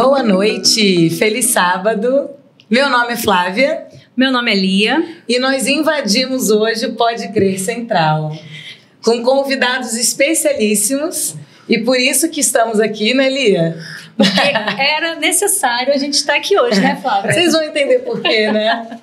Boa noite, feliz sábado. Meu nome é Flávia. Meu nome é Lia. E nós invadimos hoje o Pode Crer Central, com convidados especialíssimos. E por isso que estamos aqui, né, Lia? Porque era necessário a gente estar aqui hoje, né, Flávia? Vocês vão entender por quê, né?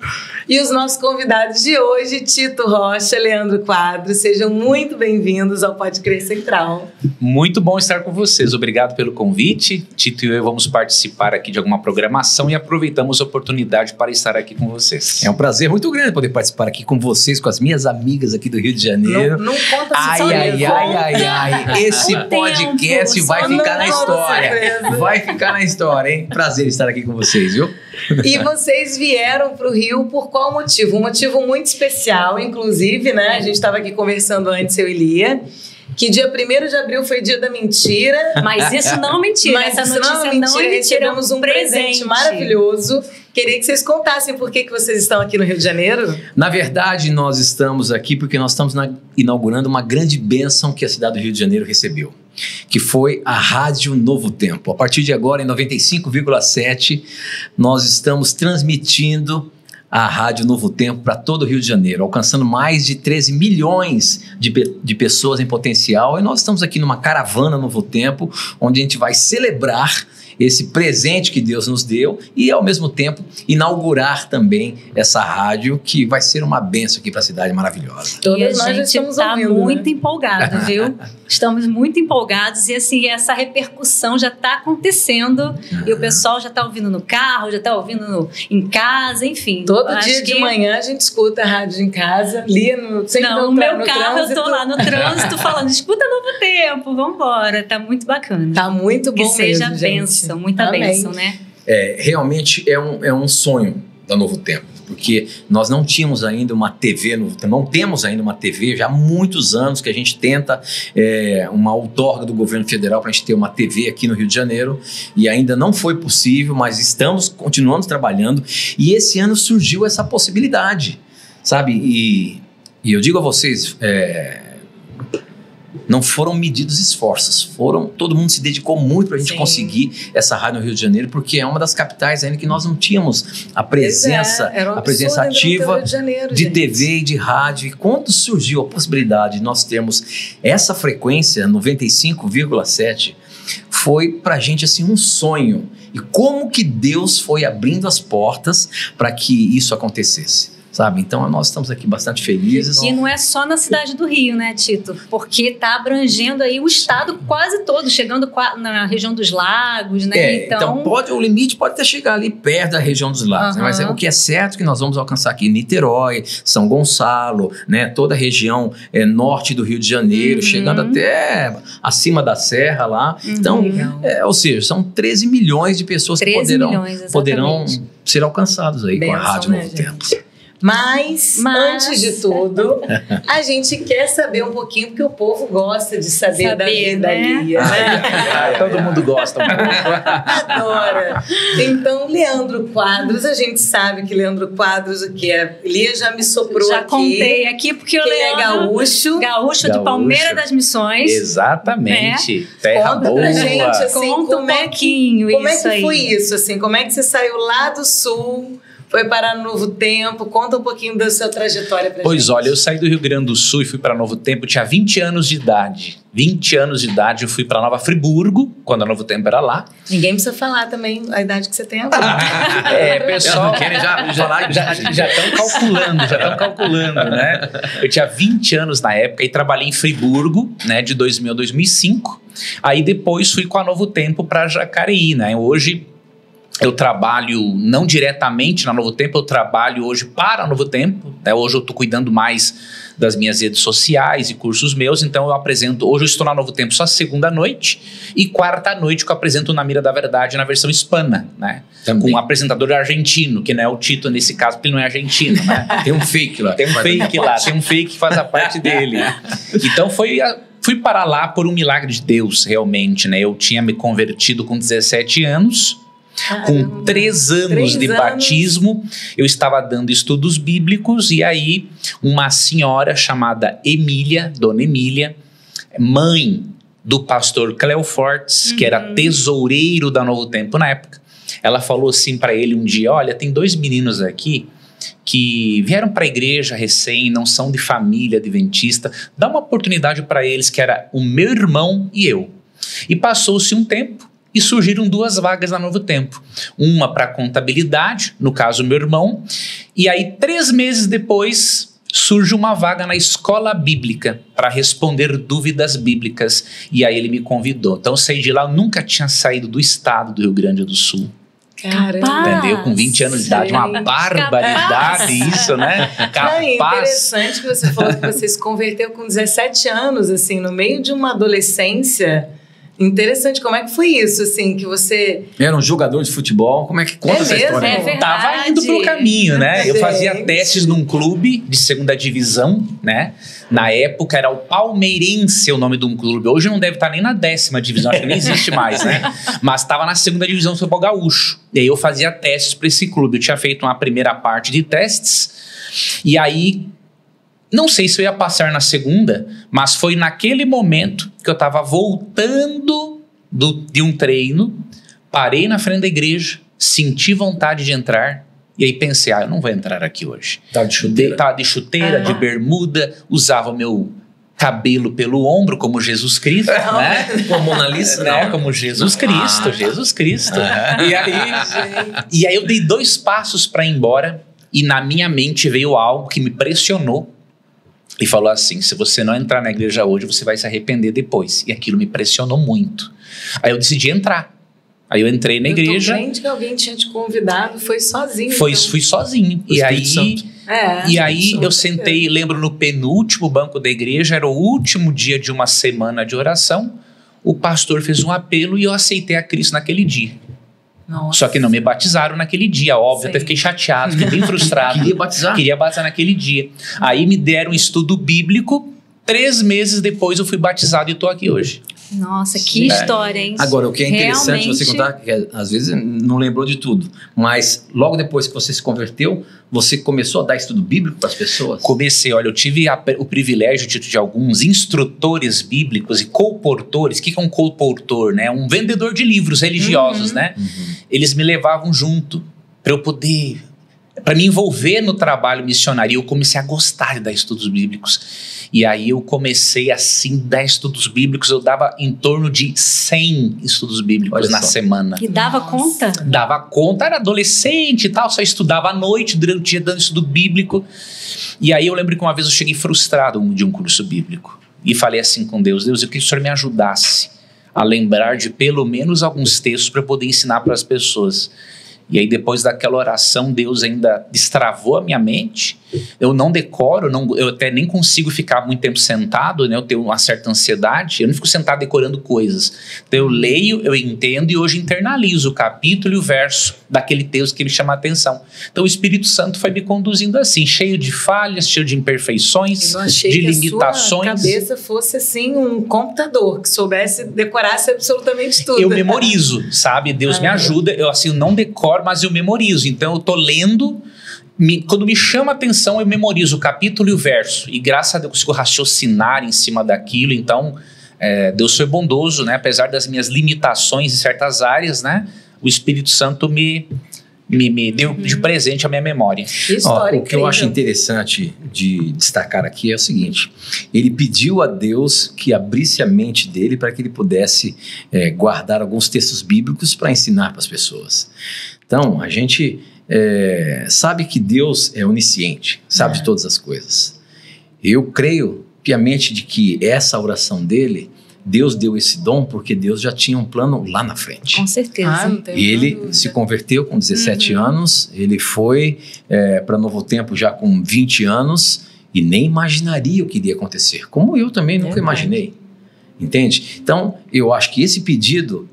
E os nossos convidados de hoje, Tito Rocha, Leandro Quadros, sejam muito bem-vindos ao Pode Crer Central. Muito bom estar com vocês, obrigado pelo convite. Tito e eu vamos participar aqui de alguma programação e aproveitamos a oportunidade para estar aqui com vocês. É um prazer muito grande poder participar aqui com vocês, com as minhas amigas aqui do Rio de Janeiro. Não conta Ai, esse podcast vai ficar na história. Vai ficar na história, hein? Prazer estar aqui com vocês, viu? E vocês vieram para o Rio por qual motivo? Um motivo muito especial, inclusive, né? A gente estava aqui conversando antes, eu e Lia, que dia 1º de abril foi dia da mentira. Mas isso não é mentira. Mas essa notícia não é mentira. Recebemos um presente maravilhoso. Queria que vocês contassem por que vocês estão aqui no Rio de Janeiro. Na verdade, nós estamos aqui porque nós estamos inaugurando uma grande bênção que a cidade do Rio de Janeiro recebeu, que foi a Rádio Novo Tempo. A partir de agora, em 95,7, nós estamos transmitindo a Rádio Novo Tempo para todo o Rio de Janeiro, alcançando mais de 13 milhões de pessoas em potencial. E nós estamos aqui numa caravana Novo Tempo, onde a gente vai celebrar esse presente que Deus nos deu e, ao mesmo tempo, inaugurar também essa rádio que vai ser uma bênção aqui para a cidade maravilhosa. E a gente está muito empolgado, viu? Estamos muito empolgados e, assim, essa repercussão já está acontecendo e o pessoal já está ouvindo no carro, já está ouvindo em casa, enfim. Todo dia de manhã a gente escuta a rádio em casa, Lia no meu carro eu tô lá no trânsito falando, escuta Novo Tempo, vambora, tá muito bacana. Tá muito bom mesmo, que seja bênção. Muita bênção, né? Realmente é um sonho da Novo Tempo, porque nós não tínhamos ainda uma TV, não temos ainda uma TV, já há muitos anos que a gente tenta uma outorga do governo federal para a gente ter uma TV aqui no Rio de Janeiro e ainda não foi possível, mas continuamos trabalhando e esse ano surgiu essa possibilidade, sabe? E eu digo a vocês, não foram medidos esforços, todo mundo se dedicou muito para a gente conseguir essa rádio no Rio de Janeiro, porque é uma das capitais ainda que nós não tínhamos a presença ativa de TV e de rádio. E quando surgiu a possibilidade de nós termos essa frequência, 95,7, foi para a gente assim um sonho. E como que Deus foi abrindo as portas para que isso acontecesse. Sabe? Então, nós estamos aqui bastante felizes. E não é só na cidade do Rio, né, Tito? Porque está abrangendo aí o estado quase todo, chegando na região dos lagos, né? Então o limite pode até chegar ali perto da região dos lagos, né? Mas o que é certo é que nós vamos alcançar aqui Niterói, São Gonçalo, né? Toda a região norte do Rio de Janeiro, chegando até acima da serra lá. Então, ou seja, são 13 milhões de pessoas que poderão ser alcançados aí com a Rádio Novo Tempo. Mas, antes de tudo, a gente quer saber um pouquinho, porque o povo gosta de saber da vida da Lia, né? Todo mundo gosta. Adora. Então, Leandro Quadros, a gente sabe que Leandro Quadros, o que é? Lia já me soprou já aqui. Já contei aqui, porque o Leandro é gaúcho. Gaúcho de Palmeira das Missões. Exatamente. Terra Conta boa. Pra gente, assim, Conta um pouquinho como é isso que foi isso, assim? Como é que você saiu lá do Sul, foi para Novo Tempo? Conta um pouquinho da sua trajetória pra gente. Pois olha, eu saí do Rio Grande do Sul e fui para Novo Tempo, tinha 20 anos de idade. 20 anos de idade, eu fui para Nova Friburgo, quando a Novo Tempo era lá. Ninguém precisa falar também a idade que você tem agora. Pessoal, já estão calculando, né? Eu tinha 20 anos na época e trabalhei em Friburgo, né, de 2000 a 2005. Aí depois fui com a Novo Tempo para Jacareí, né? Hoje eu trabalho não diretamente na Novo Tempo, eu trabalho hoje para a Novo Tempo, né? Hoje eu estou cuidando mais das minhas redes sociais e cursos meus, então eu apresento, hoje eu estou na Novo Tempo só segunda noite e quarta noite que eu apresento Na Mira da Verdade na versão hispana, né? Também. Com um apresentador argentino, que não é o Tito nesse caso, porque ele não é argentino, né? Tem um fake lá. Tem um fake que faz a parte dele. Então fui para lá por um milagre de Deus, realmente, né? Eu tinha me convertido com 17 anos, com 3 anos de batismo, eu estava dando estudos bíblicos e aí uma senhora chamada Emília, Dona Emília, mãe do pastor Cléo Fortes, que era tesoureiro da Novo Tempo na época. Ela falou assim para ele um dia: olha, tem 2 meninos aqui que vieram para a igreja recém, não são de família adventista, dá uma oportunidade para eles, que era o meu irmão e eu. E passou-se um tempo e surgiram 2 vagas na Novo Tempo. Uma para contabilidade, no caso meu irmão, e aí 3 meses depois surge uma vaga na escola bíblica para responder dúvidas bíblicas, e aí ele me convidou. Então eu saí de lá, eu nunca tinha saído do estado do Rio Grande do Sul. Caramba. Entendeu? Com 20 anos de idade, uma barbaridade isso, né? Capaz. É interessante que você falou que você se converteu com 17 anos, assim, no meio de uma adolescência. Interessante, como é que foi isso, assim, que você... Era um jogador de futebol, como é que conta essa história? É verdade. Tava indo pro caminho, né? Eu fazia testes num clube de 2ª divisão, né? Na época era o Palmeirense, o nome de um clube. Hoje não deve estar nem na 10ª divisão, acho que nem existe mais, né? Mas estava na 2ª divisão do futebol gaúcho. E aí eu fazia testes para esse clube. Eu tinha feito uma primeira parte de testes, e aí... Não sei se eu ia passar na 2ª, mas foi naquele momento que eu estava voltando de um treino, parei na frente da igreja, senti vontade de entrar, e aí pensei, eu não vou entrar aqui hoje. Tava de chuteira. Tava de chuteira, de bermuda, usava o meu cabelo pelo ombro, como Jesus Cristo, né? Como Mona Lisa, né? Como Jesus Cristo, Jesus Cristo. E aí eu dei 2 passos para ir embora, e na minha mente veio algo que me pressionou, e falou assim: se você não entrar na igreja hoje, você vai se arrepender depois. E aquilo me pressionou muito. Aí eu decidi entrar. Aí eu entrei na igreja. Eu tô crente que alguém tinha te convidado, foi sozinho. Fui sozinho. E aí eu sentei, lembro, no penúltimo banco da igreja, era o último dia de uma semana de oração. O pastor fez um apelo e eu aceitei a Cristo naquele dia. Nossa. Só que não me batizaram naquele dia, óbvio. Até fiquei chateado, fiquei bem frustrado. Queria batizar naquele dia. Aí me deram um estudo bíblico. 3 meses depois eu fui batizado e estou aqui hoje. Nossa, que história, hein? Agora, o que é interessante você contar, que às vezes não lembrou de tudo, mas logo depois que você se converteu, você começou a dar estudo bíblico para as pessoas? Comecei, olha, eu tive o privilégio de alguns instrutores bíblicos e colportores. O que é um colportor, né? Um vendedor de livros religiosos, né? Eles me levavam junto para eu poder... para me envolver no trabalho missionário. Eu comecei a gostar de dar estudos bíblicos. E aí eu comecei assim, a dar estudos bíblicos. Eu dava em torno de 100 estudos bíblicos na semana. E dava conta? Dava conta, era adolescente e tal, só estudava à noite, durante o dia dando estudo bíblico. E aí eu lembro que uma vez eu cheguei frustrado de um curso bíblico. E falei assim com Deus: Deus, eu queria que o Senhor me ajudasse a lembrar de pelo menos alguns textos para eu poder ensinar para as pessoas. E aí depois daquela oração, Deus ainda destravou a minha mente. Eu não decoro, eu até nem consigo ficar muito tempo sentado, né? Eu tenho uma certa ansiedade, eu não fico sentado decorando coisas. Então eu leio, eu entendo e hoje internalizo o capítulo e o verso daquele texto que me chama a atenção. Então o Espírito Santo foi me conduzindo assim, cheio de falhas, cheio de imperfeições, de limitações. Que a sua cabeça fosse assim um computador, que soubesse, decorasse absolutamente tudo. Eu memorizo, sabe? Deus me ajuda, eu assim, não decoro, mas eu memorizo. Então eu tô lendo, quando me chama a atenção eu memorizo o capítulo e o verso, e graças a Deus eu consigo raciocinar em cima daquilo. Então Deus foi bondoso, né? Apesar das minhas limitações em certas áreas, né? O Espírito Santo me deu de presente a minha memória. O que eu acho interessante de destacar aqui é o seguinte: ele pediu a Deus que abrisse a mente dele para que ele pudesse guardar alguns textos bíblicos para ensinar para as pessoas. Então, a gente sabe que Deus é onisciente, sabe de todas as coisas. Eu creio piamente de que essa oração dele, Deus deu esse dom porque Deus já tinha um plano lá na frente. Com certeza. E ele se converteu com 17 anos, ele foi para Novo Tempo já com 20 anos e nem imaginaria o que iria acontecer. Como eu também nunca imaginei. Entende? Então, eu acho que esse pedido,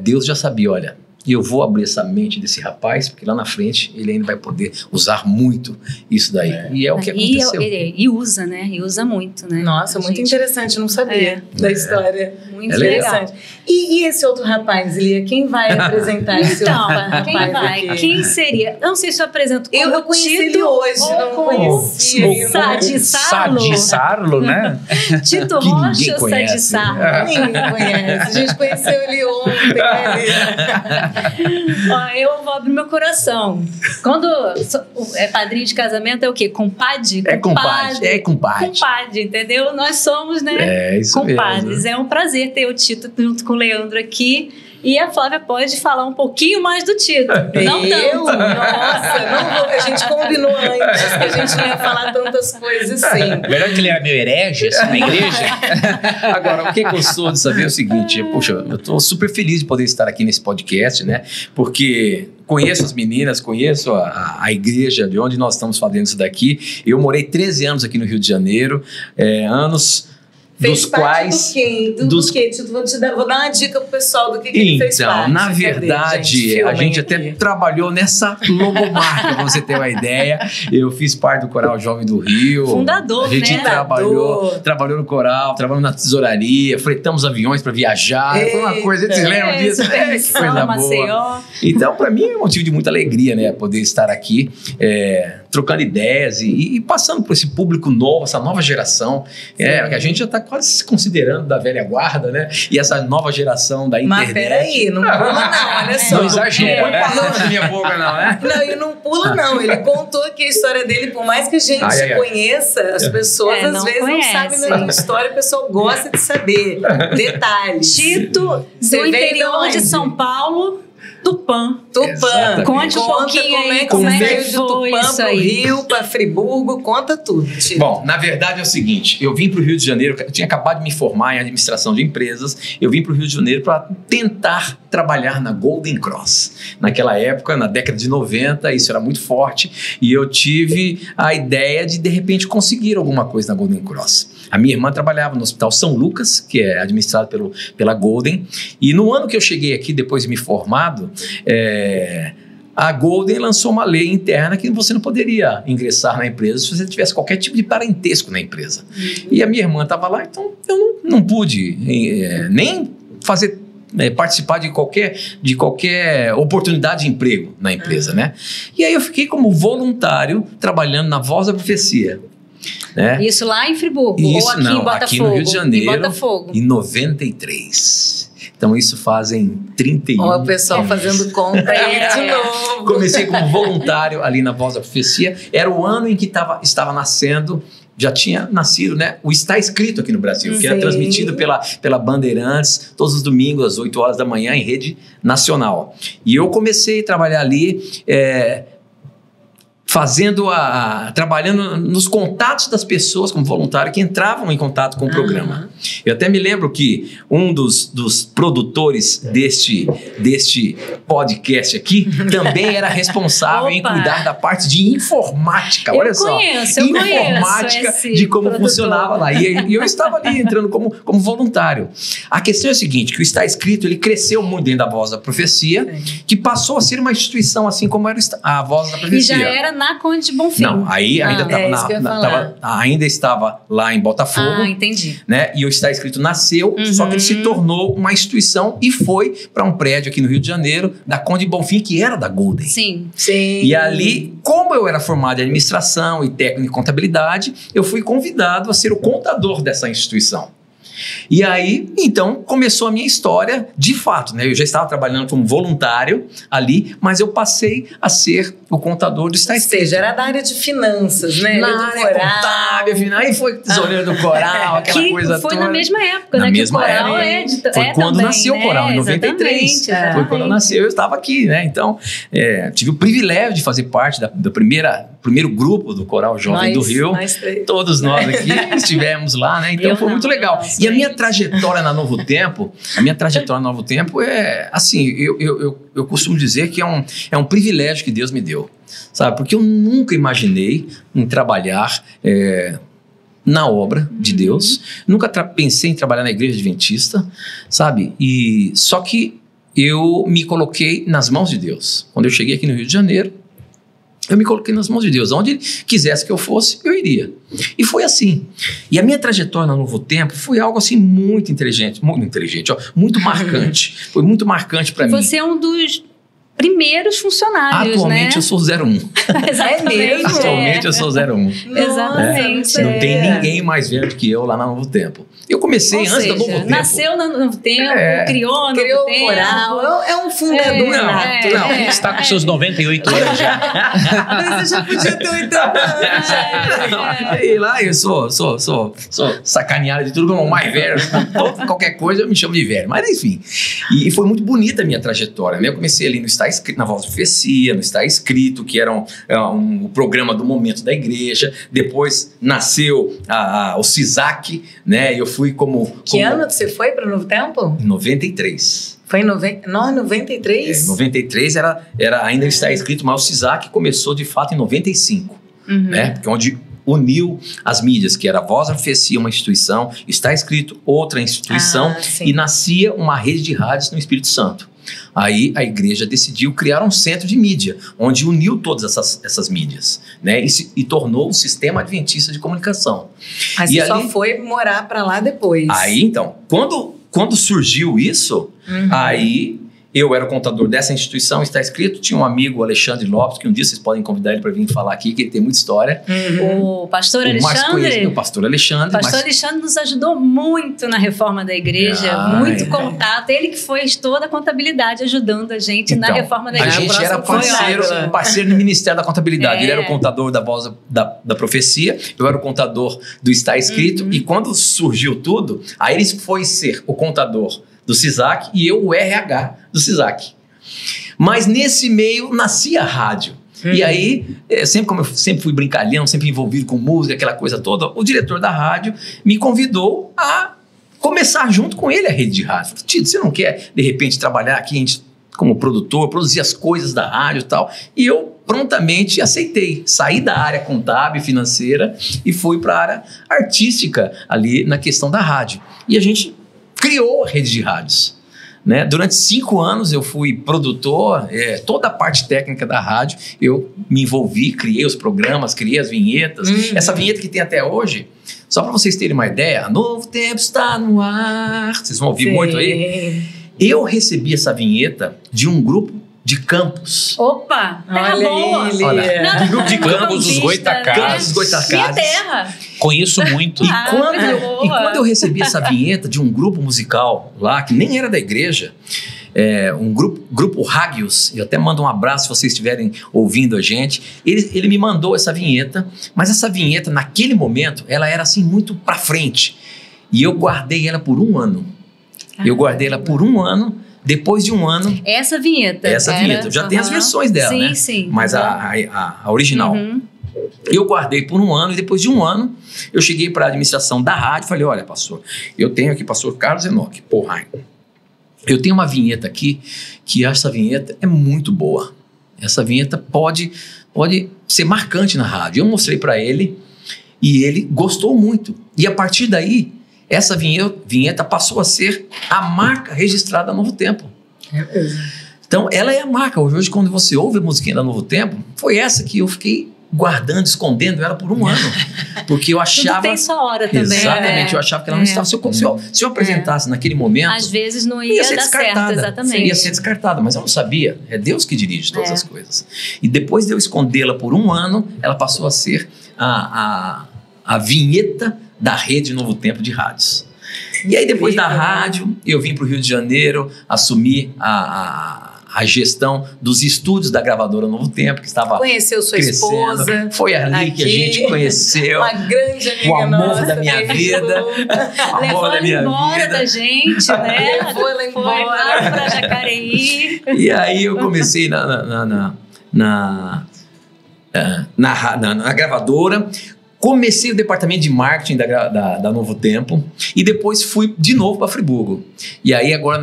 Deus já sabia, olha, e eu vou abrir essa mente desse rapaz, porque lá na frente ele ainda vai poder usar muito isso daí. E é o que aconteceu. E usa, né? E usa muito, né? Nossa, muito interessante, não sabia da história. Muito interessante. E esse outro rapaz, Lia, quem vai apresentar esse outro rapaz? Quem vai? Aqui? Quem seria? Eu não sei se eu apresento como eu conheci ele hoje, não conhecia. Sadi Sarlo, né? Tito Rocha ou Sadi Sarlo? Ninguém conhece. A gente conheceu ele ontem, né, Lia? Ó, eu vou abrir meu coração. Quando é padrinho de casamento, é o quê? Compadre? É compadre. É compadre. Compadre, entendeu? Nós somos, né? É isso compadres. mesmo. É um prazer ter o Tito junto com o Leandro aqui. E a Flávia pode falar um pouquinho mais do Tito. Não tanto. Nossa, não vou. A gente combinou antes que a gente não ia falar tantas coisas assim. Verdade que ele era meio herege assim, na igreja? Agora, o que eu sou de saber é o seguinte, poxa, eu estou super feliz de poder estar aqui nesse podcast, né? Porque conheço as meninas, conheço a igreja de onde nós estamos fazendo isso daqui. Eu morei 13 anos aqui no Rio de Janeiro, anos... Fez dos parte quais... do quê? Vou dar uma dica pro pessoal do que ele fez parte. Na verdade, a gente até trabalhou nessa logomarca, pra você ter uma ideia. Eu fiz parte do Coral Jovem do Rio. Fundador, a gente trabalhou no coral, trabalhou na tesouraria, fretamos aviões para viajar. Foi uma coisa, vocês lembram disso? Que coisa boa. Então, para mim é um motivo de muita alegria, né? Poder estar aqui, trocando ideias e passando por esse público novo, essa nova geração. Que a gente já está quase se considerando da velha guarda, né? E essa nova geração da internet. Mas peraí, não pula não, olha só. Não exagera, né? Não, minha boca não, né? Não, e não pula não. Ele contou aqui a história dele, por mais que a gente conheça, as pessoas às vezes não sabem da minha história, o pessoal gosta de saber detalhes. Tito, do interior de São Paulo... Tupã. Conte um pouquinho aí como é que de Tupã pro Rio, para Friburgo, conta tudo. Tito. Bom, na verdade é o seguinte, eu vim para o Rio de Janeiro, eu tinha acabado de me formar em administração de empresas, eu vim para o Rio de Janeiro para tentar trabalhar na Golden Cross. Naquela época, na década de 90, isso era muito forte e eu tive a ideia de repente conseguir alguma coisa na Golden Cross. A minha irmã trabalhava no Hospital São Lucas, que é administrado pela Golden, e no ano que eu cheguei aqui, depois de me formado, a Golden lançou uma lei interna que você não poderia ingressar na empresa se você tivesse qualquer tipo de parentesco na empresa. E a minha irmã estava lá, então eu não pude nem participar de qualquer oportunidade de emprego na empresa, né? E aí eu fiquei como voluntário trabalhando na Voz da Profecia. Né? Isso lá em Friburgo? Ou aqui em Botafogo? Aqui no Rio de Janeiro, em Botafogo. Em 93. Então isso fazem 31 Ó, o pessoal fazendo conta aí de novo. Comecei como voluntário ali na Voz da Profecia. Era o ano em que estava nascendo, já tinha nascido, né? O Está Escrito aqui no Brasil, que era transmitido pela Bandeirantes todos os domingos às 8 horas da manhã em rede nacional. E eu comecei a trabalhar ali... trabalhando nos contatos das pessoas como voluntário que entravam em contato com o programa. Eu até me lembro que um dos produtores deste podcast aqui também era responsável em cuidar da parte de informática. Olha só. Informática de como funcionava lá. E eu estava ali entrando como voluntário. A questão é a seguinte, que o Está Escrito, ele cresceu muito dentro da Voz da Profecia, que passou a ser uma instituição assim como era a Voz da Profecia. E já era na Conde de Bonfim. Não, aí ainda estava lá em Botafogo. Entendi. Né? E o Está Escrito nasceu, só que ele se tornou uma instituição e foi para um prédio aqui no Rio de Janeiro, da Conde de Bonfim, que era da Golden. Sim. E ali, como eu era formado em administração e técnico em contabilidade, eu fui convidado a ser o contador dessa instituição. E aí, então, começou a minha história de fato, né? Eu já estava trabalhando como voluntário ali, mas eu passei a ser o contador do Está Escrito. Ou seja, era da área de finanças, né? Na área contábil, aí foi tesoureiro do coral, aquela coisa toda. Foi na mesma época, na né? mesma que o coral época. Foi quando também, nasceu o coral, em 93. Foi quando nasceu, eu estava aqui, né? Então, tive o privilégio de fazer parte do primeiro grupo do Coral Jovem do Rio. Todos nós aqui estivemos lá, né? Então foi muito legal. E a minha trajetória na Novo Tempo, é assim, eu costumo dizer que é um privilégio que Deus me deu, sabe? Porque eu nunca imaginei em trabalhar na obra de Deus, nunca pensei em trabalhar na Igreja Adventista, sabe? E só que eu me coloquei nas mãos de Deus. Quando eu cheguei aqui no Rio de Janeiro, eu me coloquei nas mãos de Deus. Onde Ele quisesse que eu fosse, eu iria. E foi assim. E a minha trajetória no Novo Tempo foi algo assim muito inteligente, muito marcante. Foi muito marcante para mim. Você é um dos primeiros funcionários, atualmente eu sou 01. Exatamente. Atualmente eu sou 01. Exatamente. Não tem ninguém mais velho do que eu lá no Novo Tempo. Eu comecei antes do Novo Tempo. Nasceu no Novo Tempo, criou no Novo Tempo. Moral, é um fundador nato. Não, ele está com seus 98 anos já. Mas você já podia ter 80 anos. E lá eu sou sacaneado de tudo, como o mais velho. Qualquer coisa eu me chamo de velho. Mas enfim. E foi muito bonita a minha trajetória, né? Eu comecei ali no Está Escrito, na Voz de Profecia, no Está Escrito, que era um programa do momento da igreja. Depois nasceu o CISAC, né? Eu fui Que ano que você foi para o Novo Tempo? Em 93. Foi em 93? 93 ainda está escrito, mas o CISAC começou de fato em 95, né? Porque onde uniu as mídias, que era a Voz da Profecia, uma instituição, Está Escrito, outra instituição, e nascia uma rede de rádios no Espírito Santo. Aí a igreja decidiu criar um centro de mídia, onde uniu todas essas mídias, né? E tornou o sistema adventista de comunicação. Mas você só foi morar para lá depois. Aí, então, quando surgiu isso, aí eu era o contador dessa instituição, Está Escrito, tinha um amigo, Alexandre Lopes, que um dia vocês podem convidar ele para vir falar aqui, que ele tem muita história. O pastor Alexandre. O pastor Alexandre. O pastor Alexandre nos ajudou muito na reforma da igreja, muito contato. Ele que fez toda a contabilidade ajudando a gente na reforma da igreja. A gente era parceiro no Ministério da Contabilidade. Ele era o contador da Voz da Profecia, eu era o contador do Está Escrito, e quando surgiu tudo, aí ele foi ser o contador do CISAC e eu o RH do CISAC. Mas nesse meio nascia a rádio. E aí, como eu sempre fui brincalhão, sempre envolvido com música, aquela coisa toda, o diretor da rádio me convidou a começar junto com ele a rede de rádio. Falei, Tito, você não quer, de repente, trabalhar aqui, a gente, como produtor, produzir as coisas da rádio e tal? E eu prontamente aceitei. Saí da área contábil, financeira e fui para a área artística ali na questão da rádio. E a gente criou a rede de rádios, né? Durante 5 anos eu fui produtor, toda a parte técnica da rádio, eu me envolvi, criei os programas, criei as vinhetas. Essa vinheta que tem até hoje, só para vocês terem uma ideia, Novo Tempo está no ar, vocês vão ouvir muito aí. Eu recebi essa vinheta de um grupo de Campos. Opa, terra boa. Olha, grupo de Campos dos Goitacazes. Minha terra. Conheço muito. E quando eu recebi essa vinheta de um grupo musical lá, que nem era da igreja, um grupo Hagios, eu até mando um abraço se vocês estiverem ouvindo a gente, ele me mandou essa vinheta, mas essa vinheta, naquele momento, ela era assim muito pra frente. E eu guardei ela por 1 ano. Eu guardei ela por 1 ano. Depois de 1 ano... Essa vinheta. Já tem as versões dela, né? Sim. Mas a original. Eu guardei por 1 ano e depois de 1 ano eu cheguei para a administração da rádio e falei, olha, pastor, eu tenho aqui pastor Carlos Enoque, eu tenho uma vinheta aqui que essa vinheta é muito boa. Essa vinheta pode ser marcante na rádio. Eu mostrei para ele e ele gostou muito. E a partir daí, essa vinheta passou a ser a marca registrada da Novo Tempo. Então, ela é a marca. Hoje, quando você ouve a musiquinha da Novo Tempo, foi essa que eu fiquei guardando, escondendo ela por 1 ano. Porque eu achava... Tudo tem sua hora também. Exatamente, eu achava que ela não estava... Se eu apresentasse naquele momento... Às vezes não ia dar certo, exatamente. Ia ser descartada, mas eu não sabia. É Deus que dirige todas as coisas. E depois de eu escondê-la por 1 ano, ela passou a ser a vinheta da Rede Novo Tempo de rádios. E aí depois da rádio, eu vim para o Rio de Janeiro, assumi a gestão dos estúdios da gravadora Novo Tempo, que estava Conheceu sua crescendo. Esposa. Foi ali aqui, que a gente conheceu. Uma grande amiga o amor nossa, da minha vida. Levou ela embora da gente, né? Levou ela embora. Foi lá para Jacareí. E aí eu comecei na gravadora. Comecei o departamento de marketing da Novo Tempo e depois fui de novo para Friburgo. E aí agora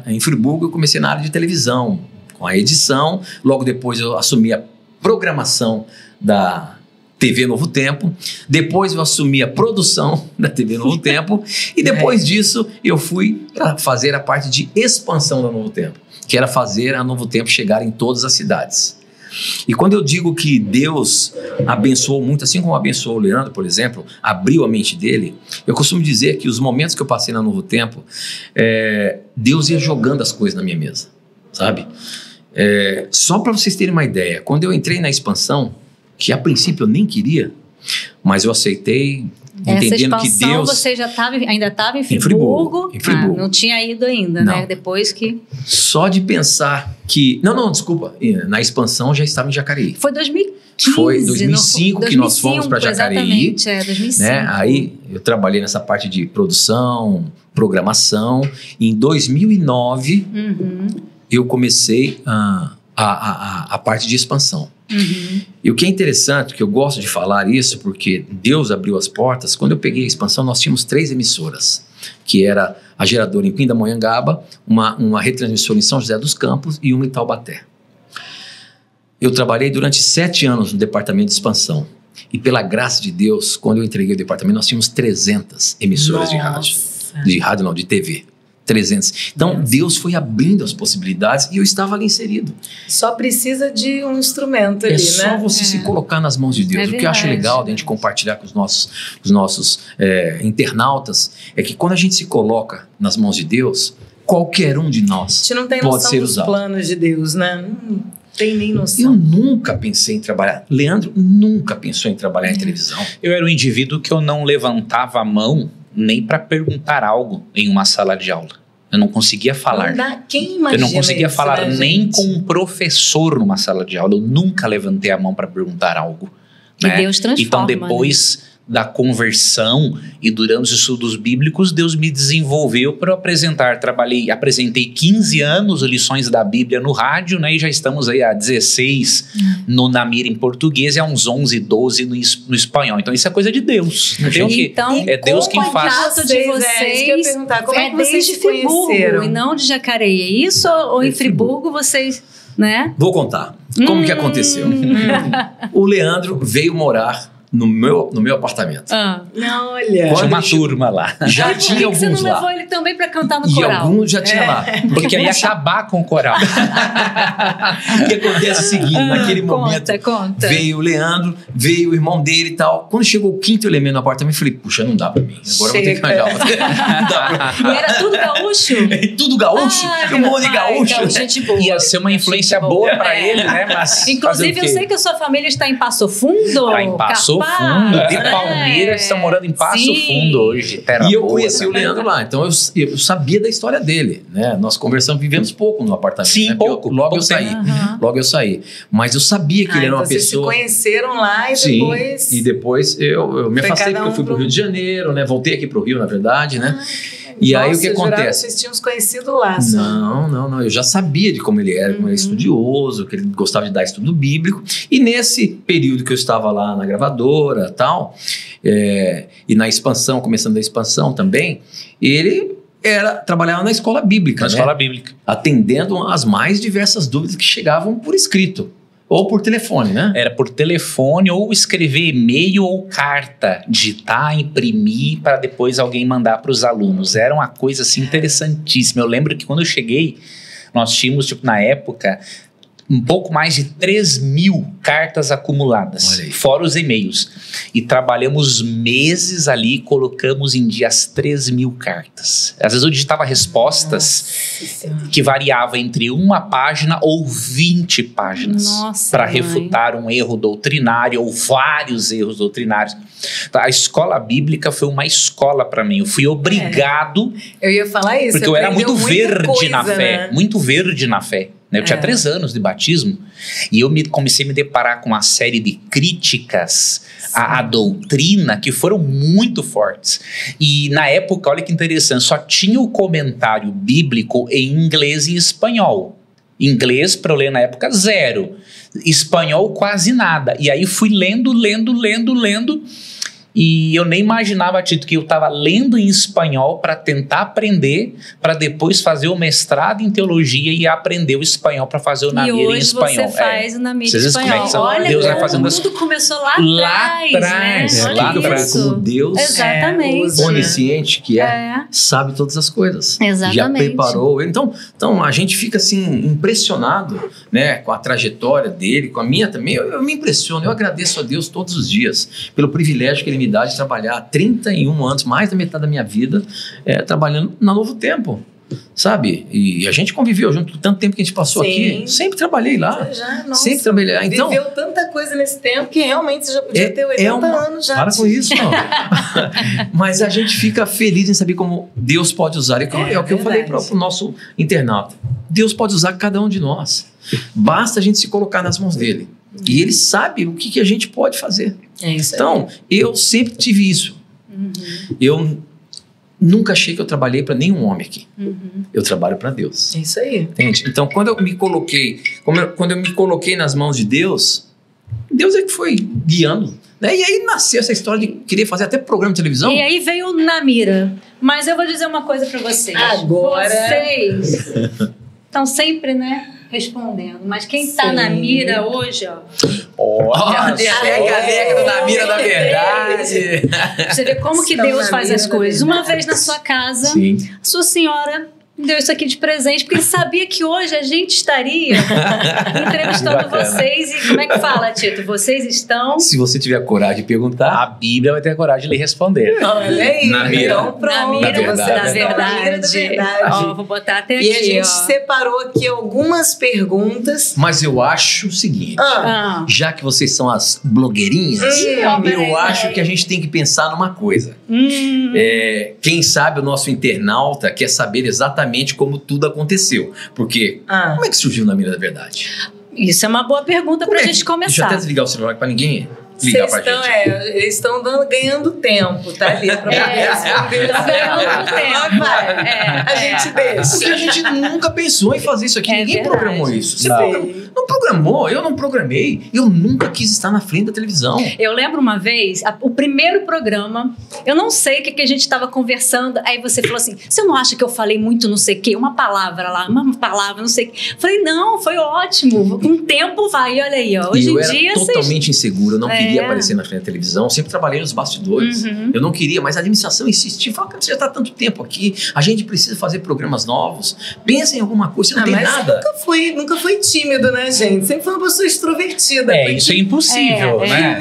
em Friburgo eu comecei na área de televisão, com a edição. Logo depois eu assumi a programação da TV Novo Tempo, depois eu assumi a produção da TV Novo Tempo e depois disso eu fui fazer a parte de expansão da Novo Tempo, que era fazer a Novo Tempo chegar em todas as cidades. E quando eu digo que Deus abençoou muito, assim como abençoou o Leandro, por exemplo, abriu a mente dele, eu costumo dizer que os momentos que eu passei na Novo Tempo, Deus ia jogando as coisas na minha mesa, sabe? Só para vocês terem uma ideia, quando eu entrei na expansão, que a princípio eu nem queria, mas eu aceitei, entendendo que Deus... Você ainda estava em Friburgo. Em Friburgo. Não tinha ido ainda, né? Depois que... Só de pensar que... Não, desculpa. Na expansão já estava em Jacareí. Foi 2015. Foi 2005 que nós fomos para Jacareí. Exatamente, 2005. Né? Aí eu trabalhei nessa parte de produção, programação. Em 2009, eu comecei a parte de expansão. E o que é interessante, que eu gosto de falar isso, porque Deus abriu as portas. Quando eu peguei a expansão, nós tínhamos 3 emissoras, que era a geradora em Pindamonhangaba, uma retransmissora em São José dos Campos e uma em Taubaté. Eu trabalhei durante 7 anos no departamento de expansão. E pela graça de Deus, quando eu entreguei o departamento, nós tínhamos 300 emissoras de rádio. De rádio não, de TV. 300. Então, Deus foi abrindo as possibilidades e eu estava ali inserido. Só precisa de um instrumento ali, né? É só você se colocar nas mãos de Deus. O que eu acho legal de a gente compartilhar com os nossos internautas é que quando a gente se coloca nas mãos de Deus, qualquer um de nós a gente não tem pode noção ser dos usado. Planos de Deus, né? Não tem nem noção. Eu nunca pensei em trabalhar. Leandro nunca pensou em trabalhar em televisão. Eu era um indivíduo que eu não levantava a mão nem para perguntar algo em uma sala de aula. Eu não conseguia falar. Quem imagina eu não conseguia isso, falar né, nem gente? com um professor numa sala de aula. Eu nunca levantei a mão para perguntar algo. E Deus transforma. Então, depois da conversão e durante os estudos bíblicos, Deus me desenvolveu para apresentar. Apresentei 15 anos lições da Bíblia no rádio, né? E já estamos aí há 16 no Namira em português e há uns 11, 12 no espanhol. Então isso é coisa de Deus. Então, é Deus quem faz. O contato de vocês que eu ia perguntar, como é que vocês desde se conheceram? Friburgo e não de Jacareí. É isso? Ou em Friburgo vocês... Né? Vou contar. Como que aconteceu? O Leandro veio morar no meu apartamento. Não, olha. Tinha uma turma lá. Já tinha alguns lá. Você não levou ele também para cantar no e coral? E alguns já tinha lá. Porque ia acabar com o coral. O que acontece é o seguinte, naquele momento veio o Leandro, veio o irmão dele e tal. Quando chegou o 5º elemento no apartamento, eu falei, puxa, não dá pra mim. Agora eu vou ter que arranjar. E era tudo gaúcho? Tudo gaúcho? Um monte de gaúcho. Gente boa. Ia ser uma influência boa pra ele, né? Mas inclusive, eu sei que a sua família está em Passo Fundo. Está em Passo Fundo. De Palmeiras, estão morando em Passo Fundo hoje. E eu conheci o Leandro lá, então eu sabia da história dele, né? Nós conversamos, vivemos pouco no apartamento. Sim, né? pouco. Logo eu saí. Logo eu saí. Mas eu sabia que ele era uma então pessoa... Vocês se conheceram lá e depois... Sim, e depois eu me afastei porque eu fui pro Rio de Janeiro, né? Voltei aqui pro Rio, na verdade, né? E aí o que acontece? Vocês tinham conhecido lá. Não. Eu já sabia de como ele era, como ele era estudioso, que ele gostava de dar estudo bíblico. E nesse período que eu estava lá na gravadora tal, e na expansão, começando a expansão também, ele trabalhava na escola bíblica. Na escola bíblica. Atendendo as mais diversas dúvidas que chegavam por escrito. Ou por telefone, né? Era por telefone, ou escrever e-mail ou carta, digitar, imprimir, para depois alguém mandar para os alunos. Era uma coisa assim interessantíssima. Eu lembro que quando eu cheguei, nós tínhamos, na época, um pouco mais de 3.000 cartas acumuladas, fora os e-mails. E trabalhamos meses ali, colocamos em dia as 3.000 cartas. Às vezes eu digitava respostas que variava entre uma página ou 20 páginas para refutar um erro doutrinário ou vários erros doutrinários. A escola bíblica foi uma escola para mim. Eu fui obrigado... Eu ia falar isso. Porque eu era muito verde na fé. Muito verde na fé. Eu tinha 3 anos de batismo e eu comecei a me deparar com uma série de críticas à doutrina que foram muito fortes. E na época, olha que interessante, só tinha o comentário bíblico em inglês e espanhol. Inglês, para eu ler na época, 0. Espanhol, quase nada. E aí fui lendo. E eu nem imaginava, Tito, que eu estava lendo em espanhol para tentar aprender, para depois fazer o mestrado em teologia e aprender o espanhol para fazer o Namira em espanhol. E hoje você faz o Namira em espanhol. Olha, Deus vai fazendo tudo começou lá atrás, né? Lá atrás, como Deus onisciente que sabe todas as coisas. Exatamente. Já preparou. Então a gente fica assim impressionado, né, com a trajetória dele, com a minha também. Eu me impressiono, eu agradeço a Deus todos os dias pelo privilégio que ele me dá de trabalhar 31 anos, mais da metade da minha vida, trabalhando na Novo Tempo. Sabe? E a gente conviveu junto tanto tempo que a gente passou aqui. Sempre trabalhei lá. Sempre trabalhei lá. Então, viveu tanta coisa nesse tempo que realmente você já podia ter 80 anos já. Para com isso, não. Mas a gente fica feliz em saber como Deus pode usar. É o que eu falei para o nosso internauta. Deus pode usar cada um de nós. Basta a gente se colocar nas mãos dele. E ele sabe o que a gente pode fazer. Então, eu sempre tive isso. Eu nunca achei que eu trabalhei para nenhum homem aqui. Eu trabalho para Deus. É isso aí. Entende? Então, quando eu me coloquei nas mãos de Deus, Deus é que foi guiando. Né? E aí nasceu essa história de querer fazer até programa de televisão. E aí veio o Namira. Mas eu vou dizer uma coisa para vocês. Agora... Vocês estão sempre, né, respondendo. Mas quem está na mira hoje, ó... Olha a galera na mira da verdade. Você vê como que Deus faz as coisas. Uma vez na sua casa, a sua senhora deu isso aqui de presente, porque ele sabia que hoje a gente estaria entrevistando vocês. E como é que fala, Tito? Vocês estão... Se você tiver coragem de perguntar, a Bíblia vai ter a coragem de lhe responder. Olha aí. Na mira. Então, pronto. Na mira da verdade. Ó, vou botar até aqui, e a gente separou aqui algumas perguntas. Mas eu acho o seguinte, já que vocês são as blogueirinhas, eu acho que a gente tem que pensar numa coisa. Quem sabe o nosso internauta quer saber exatamente como tudo aconteceu. Porque, como é que surgiu na Mira da Verdade? Isso é uma boa pergunta pra gente começar. Deixa eu até desligar o celular pra ninguém ligar pra gente. Eles estão ganhando tempo, tá ali pra poder responder. A gente deixa. Porque a gente nunca pensou em fazer isso aqui. Ninguém programou isso. Você não programou, eu não programei. Eu nunca quis estar na frente da televisão. Eu lembro uma vez, o primeiro programa, eu não sei o que a gente estava conversando, aí você falou assim, você não acha que eu falei muito não sei o quê? Uma palavra lá, uma palavra não sei o quê. Falei, não, foi ótimo. Com o tempo vai, olha aí, ó. Hoje em dia... Eu era totalmente inseguro, eu não queria aparecer na frente da televisão, eu sempre trabalhei nos bastidores. Eu não queria, mas a administração insistia, falava, você já está há tanto tempo aqui, a gente precisa fazer programas novos, pensa em alguma coisa, você não tem nada. Nunca foi tímido, né, gente? Sempre foi uma pessoa extrovertida. Isso é impossível, né?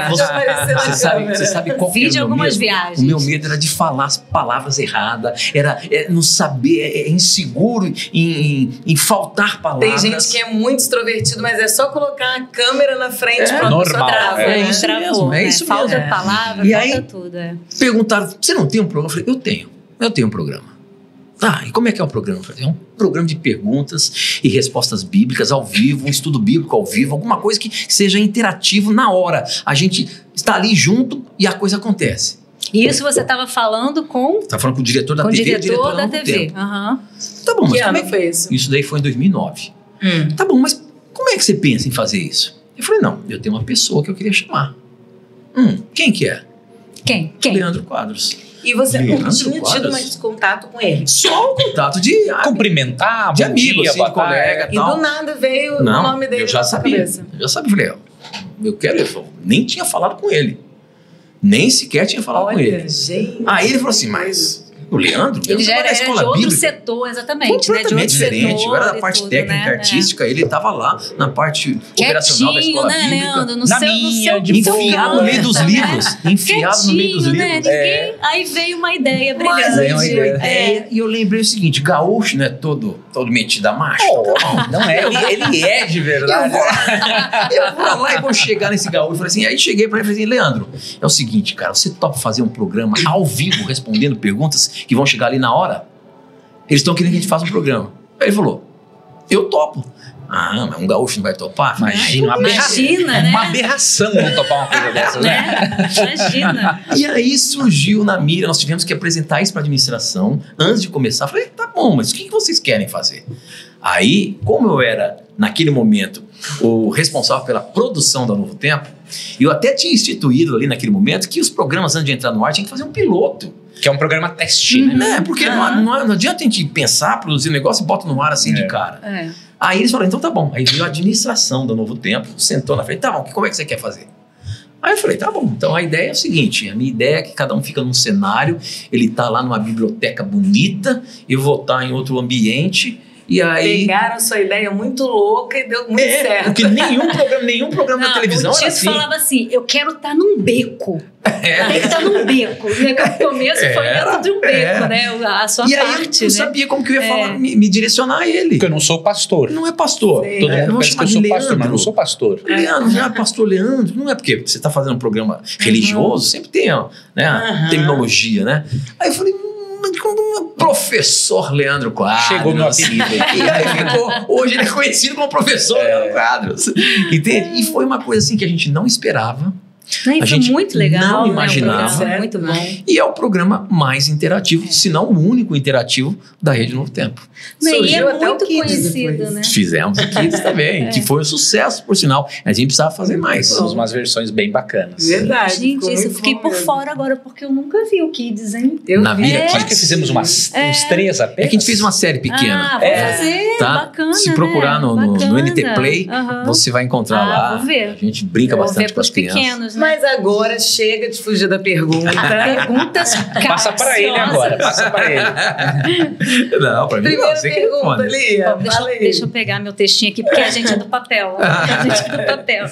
Você sabe qual que era o meu medo? Viagens. O meu medo era de falar as palavras erradas, era não saber, inseguro em faltar palavras. Tem gente que é muito extrovertido, mas é só colocar a câmera na frente pra normal. É isso mesmo, é isso mesmo. Falta palavra, falta tudo. Perguntaram, você não tem um programa? Eu falei, eu tenho um programa. Tá, e como é que é o programa? Eu falei, é um programa de perguntas e respostas bíblicas ao vivo, um estudo bíblico ao vivo, alguma coisa que seja interativo na hora. A gente está ali junto e a coisa acontece. E isso você estava falando com... Estava falando com o diretor da TV. O diretor da TV. Tá bom, mas como é que foi isso? Isso daí foi em 2009. Tá bom, mas como é que você pensa em fazer isso? Eu falei, não, eu tenho uma pessoa que eu queria chamar. Quem que é? Quem? Leandro Quadros. E você não tinha tido mais contato com ele? Só o contato de... Cumprimentar, de amigo, assim, de colega e tal. E do nada veio o nome dele eu já sabia. Cabeça. Eu já sabia. Falei, eu quero... Eu nem tinha falado com ele. Nem sequer tinha falado com ele. Gente. Aí ele falou assim, mas... O Leandro ele já era de outro setor, exatamente. Completamente diferente. Setor, eu era da parte técnica, artística, ele estava lá na parte operacional da escola bíblica. Leandro, no seu enfiado no meio dos livros. Enfiado no meio dos livros. Aí veio uma ideia brilhante. E eu lembrei o seguinte, gaúcho, né, todo metido a macho. Não é, ele é de verdade. Eu vou lá e vou chegar nesse gaúcho. Falei assim, aí cheguei para ele e falei assim, Leandro, é o seguinte, cara, você topa fazer um programa ao vivo, respondendo perguntas que vão chegar ali na hora? Eles estão querendo que a gente faça um programa. Aí ele falou, eu topo. Mas um gaúcho não vai topar? Imagina, né? Uma aberração não topar uma coisa dessa, né? Imagina. E aí surgiu na mira, nós tivemos que apresentar isso para a administração. Antes de começar, eu falei, tá bom, mas o que vocês querem fazer? Aí, como eu era, naquele momento, o responsável pela produção da Novo Tempo, E eu até tinha instituído ali naquele momento que os programas, antes de entrar no ar, tinha que fazer um piloto. Que é um programa teste, né? Porque não adianta a gente pensar, produzir um negócio e bota no ar assim de cara. Aí eles falaram, então tá bom. Aí veio a administração do Novo Tempo, sentou na frente, tá bom, como é que você quer fazer? Aí eu falei, tá bom, então a ideia é o seguinte, a minha ideia é que cada um fica num cenário, ele tá lá numa biblioteca bonita, eu vou estar em outro ambiente, e aí... Pegaram sua ideia muito louca e deu muito certo. Porque nenhum programa da televisão era assim. O Tito falava assim, eu quero estar num beco. Tem que estar num beco. O começo foi dentro de um beco, né? A sua e parte, aí eu não sabia como que eu ia falar, me direcionar a ele. Porque eu não sou pastor. Não é pastor. Todo mundo pensa que eu sou pastor, mas não sou pastor. Leandro, pastor Leandro. Não é porque você está fazendo um programa religioso, sempre tem né, terminologia, né? Aí eu falei... Professor Leandro Quadros. Chegou meu apelido. E aí hoje ele é conhecido como Professor Leandro Quadros. Entende? E foi uma coisa assim que a gente não esperava. A gente muito legal, não imaginava. Né? Muito bom. E é o programa mais interativo, se não o único interativo da Rede Novo Tempo. E é muito conhecido, né? Fizemos o Kids também, que foi um sucesso, por sinal. A gente precisava fazer mais. São umas versões bem bacanas. Verdade. Gente, isso eu fiquei por fora agora, porque eu nunca vi o Kids, hein? Na Mira Acho que fizemos uns 3 apenas. É que a gente fez uma série pequena. Vou fazer, bacana, Se procurar no NT Play, você vai encontrar lá. Vou ver. A gente brinca bastante com as crianças. Pequenos, né? Mas agora chega de fugir da pergunta. Perguntas Passa para ele agora, passa para ele. Não, para mim Primeira não, você pergunta, Lia. Deixa eu pegar meu textinho aqui, porque a gente é do papel. A gente é do papel.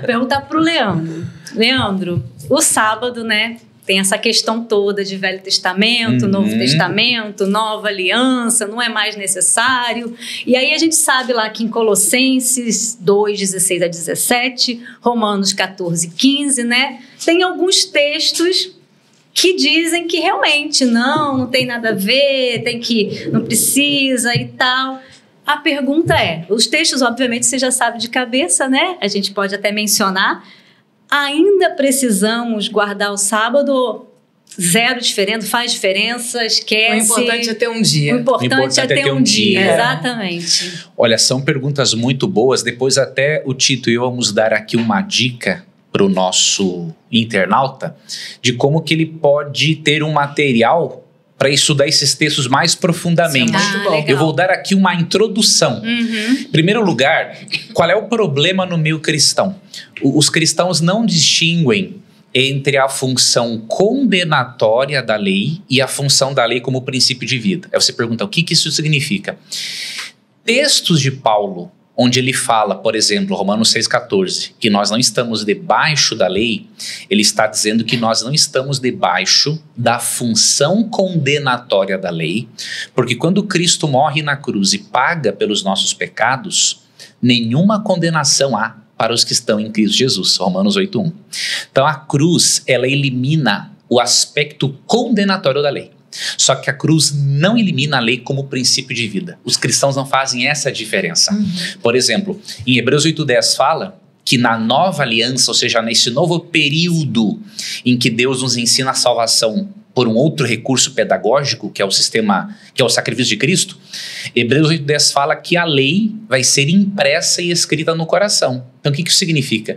Perguntar pro Leandro. Leandro, o sábado, né? Tem essa questão toda de Velho Testamento, Novo Testamento, Nova Aliança, não é mais necessário. E aí a gente sabe lá que em Colossenses 2, 16 a 17, Romanos 14, 15, né? Tem alguns textos que dizem que realmente não tem nada a ver, não precisa e tal. A pergunta é, os textos obviamente você já sabe de cabeça, né? A gente pode até mencionar. Ainda precisamos guardar o sábado? Zero diferente, faz diferença, esquece. O importante é ter um dia. O importante é ter um dia, exatamente. Olha, são perguntas muito boas. Depois até o Tito e eu vamos dar aqui uma dica para o nosso internauta de como que ele pode ter um material para estudar esses textos mais profundamente. Eu vou dar aqui uma introdução. Em primeiro lugar, qual é o problema no meio cristão? Os cristãos não distinguem entre a função condenatória da lei e a função da lei como princípio de vida. Aí você pergunta, o que isso significa? Textos de Paulo, onde ele fala, por exemplo, Romanos 6,14, que nós não estamos debaixo da lei, ele está dizendo que nós não estamos debaixo da função condenatória da lei, porque quando Cristo morre na cruz e paga pelos nossos pecados, nenhuma condenação há para os que estão em Cristo Jesus, Romanos 8,1. Então a cruz, ela elimina o aspecto condenatório da lei. Só que a cruz não elimina a lei como princípio de vida. Os cristãos não fazem essa diferença. Por exemplo, em Hebreus 8,10 fala que na nova aliança, ou seja, nesse novo período em que Deus nos ensina a salvação por um outro recurso pedagógico, que é o sistema, que é o sacrifício de Cristo, Hebreus 8,10 fala que a lei vai ser impressa e escrita no coração. Então o que isso significa?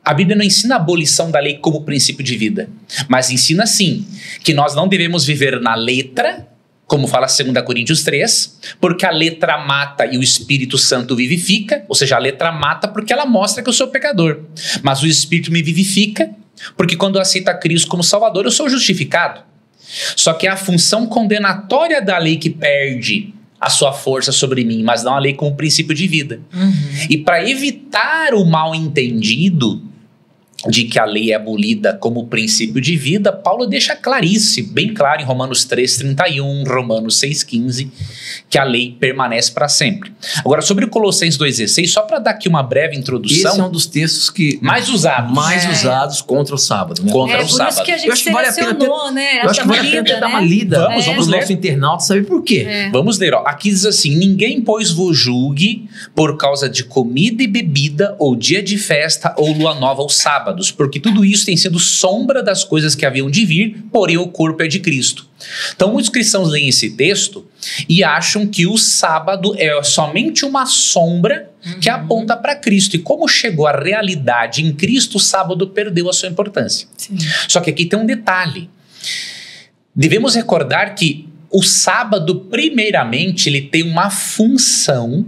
A Bíblia não ensina a abolição da lei como princípio de vida, mas ensina sim que nós não devemos viver na letra, como fala 2 Coríntios 3, porque a letra mata e o Espírito Santo vivifica, ou seja, a letra mata porque ela mostra que eu sou pecador, mas o Espírito me vivifica, porque quando eu aceito a Cristo como Salvador, eu sou justificado. Só que é a função condenatória da lei que perde a sua força sobre mim, mas não a lei como princípio de vida. E para evitar o mal entendido de que a lei é abolida como princípio de vida, Paulo deixa claríssimo, bem claro em Romanos 3,31, Romanos 6,15, que a lei permanece para sempre. Agora, sobre o Colossenses 2,16, só para dar aqui uma breve introdução. Esse é um dos textos que mais usados contra o sábado. Né? Contra o sábado. Por isso que a gente selecionou, né? Eu acho que vale a pena dar uma lida. Vamos ler. Nosso internauta sabe por quê. Vamos ler. Aqui diz assim, ninguém, pois, vos julgue por causa de comida e bebida, ou dia de festa, ou lua nova, ou sábado. sábados, porque tudo isso tem sido sombra das coisas que haviam de vir, porém o corpo é de Cristo. Então muitos cristãos leem esse texto e acham que o sábado é somente uma sombra que aponta para Cristo. E como chegou a realidade em Cristo, o sábado perdeu a sua importância. Sim. Só que aqui tem um detalhe. Devemos recordar que o sábado, primeiramente, ele tem uma função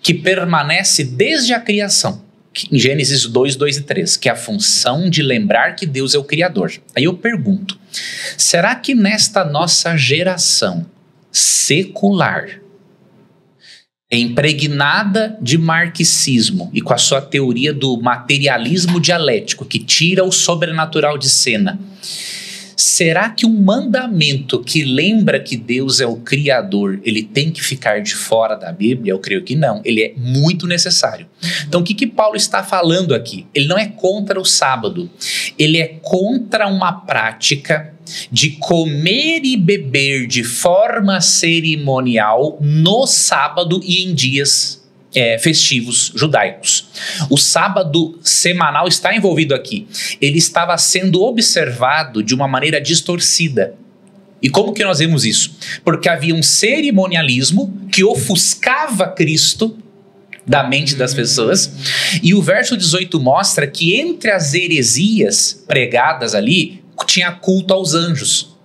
que permanece desde a criação. Em Gênesis 2, 2 e 3, que é a função de lembrar que Deus é o Criador. Aí eu pergunto, será que nesta nossa geração secular, impregnada de marxismo e com a sua teoria do materialismo dialético, que tira o sobrenatural de cena, será que um mandamento que lembra que Deus é o Criador, ele tem que ficar de fora da Bíblia? Eu creio que não, ele é muito necessário. Então o que Paulo está falando aqui? Ele não é contra o sábado, ele é contra uma prática de comer e beber de forma cerimonial no sábado e em dias festivos judaicos. O sábado semanal está envolvido aqui. Ele estava sendo observado de uma maneira distorcida. E como que nós vemos isso? Porque havia um cerimonialismo que ofuscava Cristo da mente das pessoas. E o verso 18 mostra que entre as heresias pregadas ali, tinha culto aos anjos.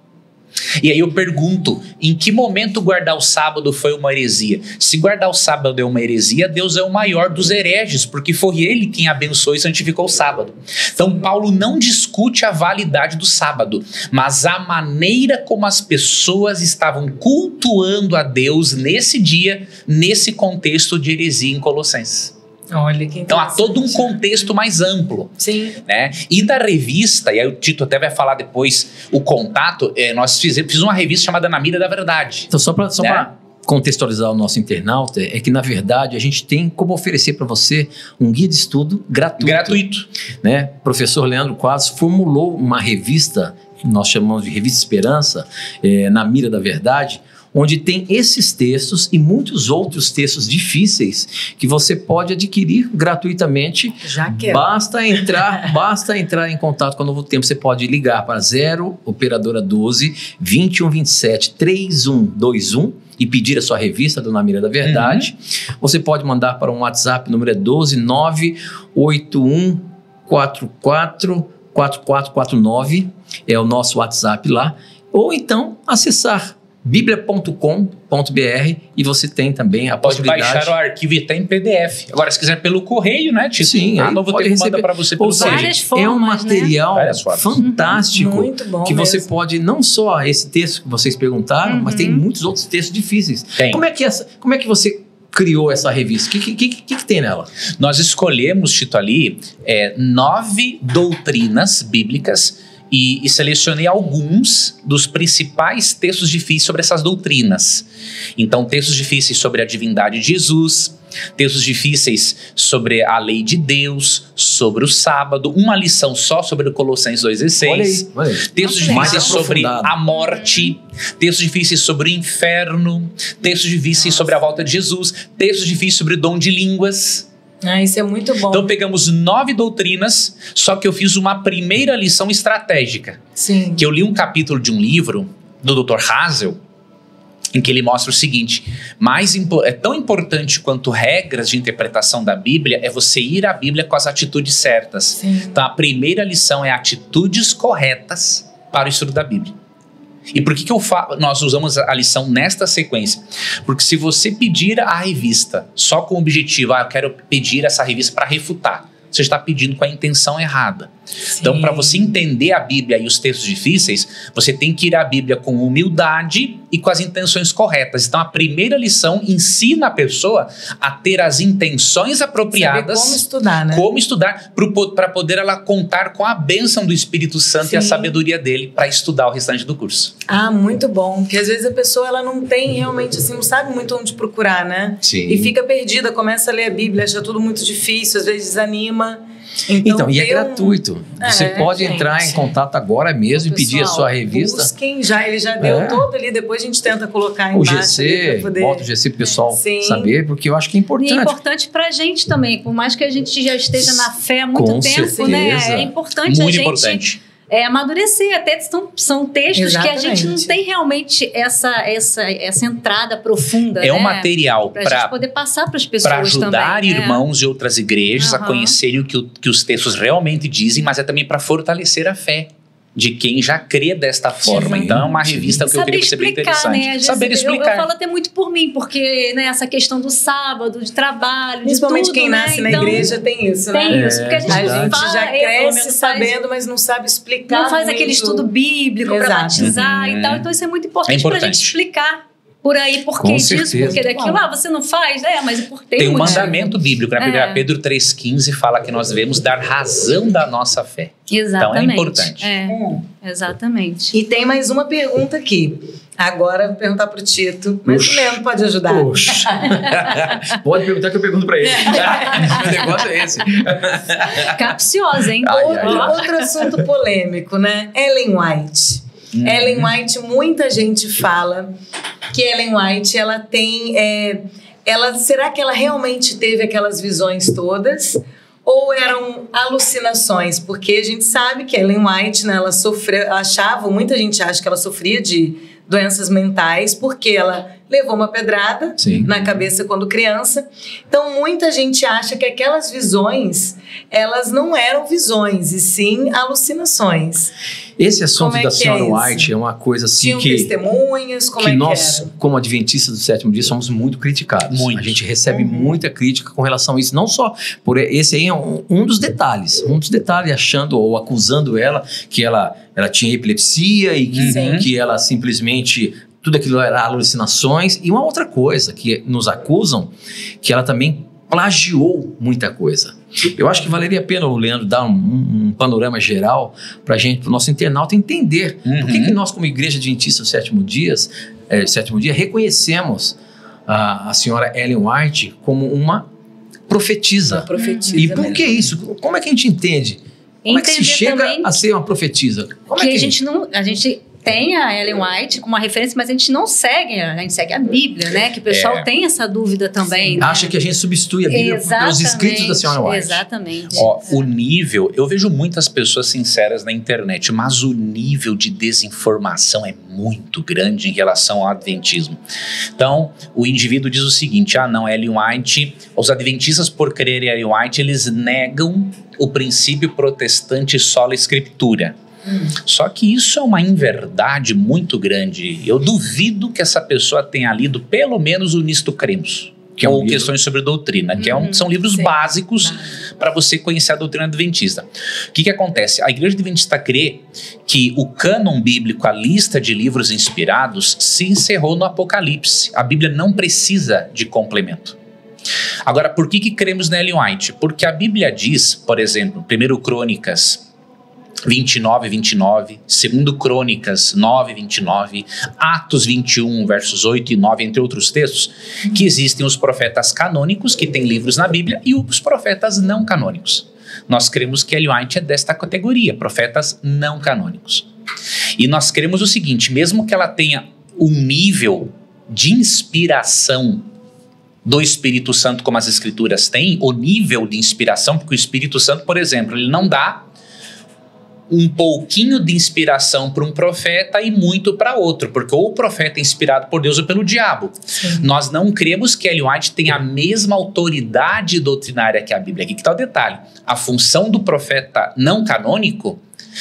E aí eu pergunto, em que momento guardar o sábado foi uma heresia? Se guardar o sábado é uma heresia, Deus é o maior dos hereges, porque foi ele quem abençoou e santificou o sábado. Então Paulo não discute a validade do sábado, mas a maneira como as pessoas estavam cultuando a Deus nesse dia, nesse contexto de heresia em Colossenses. Olha, que então há todo um contexto mais amplo. Sim. Né? E da revista, e aí o Tito até vai falar depois o contato, nós fizemos uma revista chamada Na Mira da Verdade. Então só para contextualizar o nosso internauta, é que na verdade a gente tem como oferecer para você um guia de estudo gratuito. Né? O professor Leandro Quadros formulou uma revista, que nós chamamos de Revista Esperança, Na Mira da Verdade, onde tem esses textos e muitos outros textos difíceis que você pode adquirir gratuitamente. Já quero. Basta entrar em contato com o Novo Tempo. Você pode ligar para 0 operadora 12 2127 3121 e pedir a sua revista do Na Mira da Verdade. Você pode mandar para um WhatsApp, o número é 12 98144 4449, é o nosso WhatsApp lá, ou então acessar biblia.com.br e você tem também a possibilidade... Pode baixar o arquivo e até em PDF. Agora, se quiser pelo correio, né, Tito? Sim, a Novo Tempo manda para você pelo correio. Várias formas, é um material fantástico, muito bom que mesmo. Você pode, não só esse texto que vocês perguntaram, mas tem muitos outros textos difíceis. Como é que você criou essa revista? O que tem nela? Nós escolhemos, Tito, ali 9 doutrinas bíblicas e selecionei alguns dos principais textos difíceis sobre essas doutrinas. Então, textos difíceis sobre a divindade de Jesus, textos difíceis sobre a lei de Deus, sobre o sábado, uma lição só sobre o Colossenses 2,16. Olha aí. Textos difíceis sobre a morte, textos difíceis sobre o inferno, textos difíceis sobre a volta de Jesus, textos difíceis sobre o dom de línguas. Isso é muito bom. Então pegamos 9 doutrinas, só que eu fiz uma primeira lição estratégica. Sim. Que eu li um capítulo de um livro do Dr. Hazel, em que ele mostra o seguinte: é tão importante quanto regras de interpretação da Bíblia é você ir à Bíblia com as atitudes certas. Sim. Então a primeira lição é atitudes corretas para o estudo da Bíblia. E por que nós usamos a lição nesta sequência? Porque se você pedir a revista só com o objetivo, eu quero pedir essa revista para refutar, você está pedindo com a intenção errada. Sim. Então, para você entender a Bíblia e os textos difíceis, você tem que ir à Bíblia com humildade e com as intenções corretas. Então, a primeira lição ensina a pessoa a ter as intenções apropriadas. Saber como estudar, né? Como estudar, para poder ela contar com a bênção do Espírito Santo. Sim. E a sabedoria dele para estudar o restante do curso. Muito bom. Porque às vezes a pessoa ela não tem realmente, assim, não sabe muito onde procurar, né? Sim. E fica perdida, começa a ler a Bíblia, acha tudo muito difícil, às vezes desanima. Então, e é gratuito. Você pode entrar em contato agora mesmo e pedir a sua revista. Busquem já, ele já deu todo ali, depois a gente tenta colocar o GC, bota o GC pro pessoal saber, porque eu acho que é importante. E é importante pra gente também, por mais que a gente já esteja na fé há muito tempo, né? É importante muito a gente... importante. Amadurecer, até são textos que a gente não tem realmente essa entrada profunda. É um material para a gente poder passar para as pessoas para ajudar também, irmãos de outras igrejas a conhecerem o que os textos realmente dizem, mas é também para fortalecer a fé de quem já crê desta forma. Então é uma revista que eu queria perceber interessante. Né? Saber explicar. Eu falo até muito por mim, porque essa questão do sábado, de trabalho, principalmente de tudo, quem nasce na igreja tem isso, né? Tem isso, porque a gente já cresce sabendo, mas não sabe explicar. Não faz aquele estudo bíblico para batizar e tal. Então isso é muito importante para a gente explicar. Por aí, por que disso, porque daquilo, você não faz, mas tem um mandamento bíblico, né? 1 Pedro 3,15 fala que nós devemos dar razão da nossa fé. Exatamente. Então é importante. Exatamente. E tem mais uma pergunta aqui. Agora vou perguntar pro Tito, mas o Leandro pode ajudar. Pode perguntar que eu pergunto pra ele. O negócio é esse. Capciosa, hein? Outro assunto polêmico, né? Ellen White. Ellen White, muita gente fala que Ellen White, ela tem... será que ela realmente teve aquelas visões todas? Ou eram alucinações? Porque a gente sabe que Ellen White, né, ela sofreu... muita gente acha que ela sofria de doenças mentais, porque ela levou uma pedrada na cabeça quando criança. Então, muita gente acha que aquelas visões, elas não eram visões, e sim alucinações. Esse assunto da senhora White é uma coisa assim Tinham testemunhas, que nós, como adventistas do sétimo dia, somos muito criticados. A gente recebe muita crítica com relação a isso. Não só por esse aí é um dos detalhes. Achando ou acusando ela que ela tinha epilepsia e que ela simplesmente... Tudo aquilo era alucinações. E uma outra coisa que nos acusam, que ela também plagiou muita coisa. Eu acho que valeria a pena o Leandro dar um panorama geral para o nosso internauta entender por que nós, como Igreja Adventista do Sétimo Dia, reconhecemos a senhora Ellen White como uma profetisa. E por que isso? Como é que a gente entende? Como é que se chega a ser uma profetisa? A gente tem a Ellen White como uma referência, mas a gente não segue, a gente segue a Bíblia, né? Que o pessoal tem essa dúvida também. Né? Acha que a gente substitui a Bíblia pelos escritos da senhora White. Exatamente. O nível, eu vejo muitas pessoas sinceras na internet, mas o nível de desinformação é muito grande em relação ao adventismo. Então, o indivíduo diz o seguinte, Ellen White, os adventistas por crerem em Ellen White, eles negam o princípio protestante sola escritura. Só que isso é uma inverdade muito grande. Eu duvido que essa pessoa tenha lido pelo menos o Nisto Cremos, ou Questões sobre Doutrina, que são livros básicos para você conhecer a doutrina adventista. O que acontece? A Igreja Adventista crê que o cânon bíblico, a lista de livros inspirados, se encerrou no Apocalipse. A Bíblia não precisa de complemento. Agora, por que cremos na Ellen White? Porque a Bíblia diz, por exemplo, 1 Crônicas 29, 29, 2 Crônicas 9, 29, Atos 21, versos 8 e 9, entre outros textos, que existem os profetas canônicos, que têm livros na Bíblia, e os profetas não canônicos. Nós cremos que Ellen White é desta categoria, profetas não canônicos. E nós cremos o seguinte, mesmo que ela tenha um nível de inspiração do Espírito Santo, como as Escrituras têm, o nível de inspiração, porque o Espírito Santo, por exemplo, ele não dá um pouquinho de inspiração para um profeta e muito para outro, porque ou o profeta é inspirado por Deus ou pelo diabo. Nós não cremos que Ellen White tenha a mesma autoridade doutrinária que a Bíblia. Aqui que está o detalhe. A função do profeta não canônico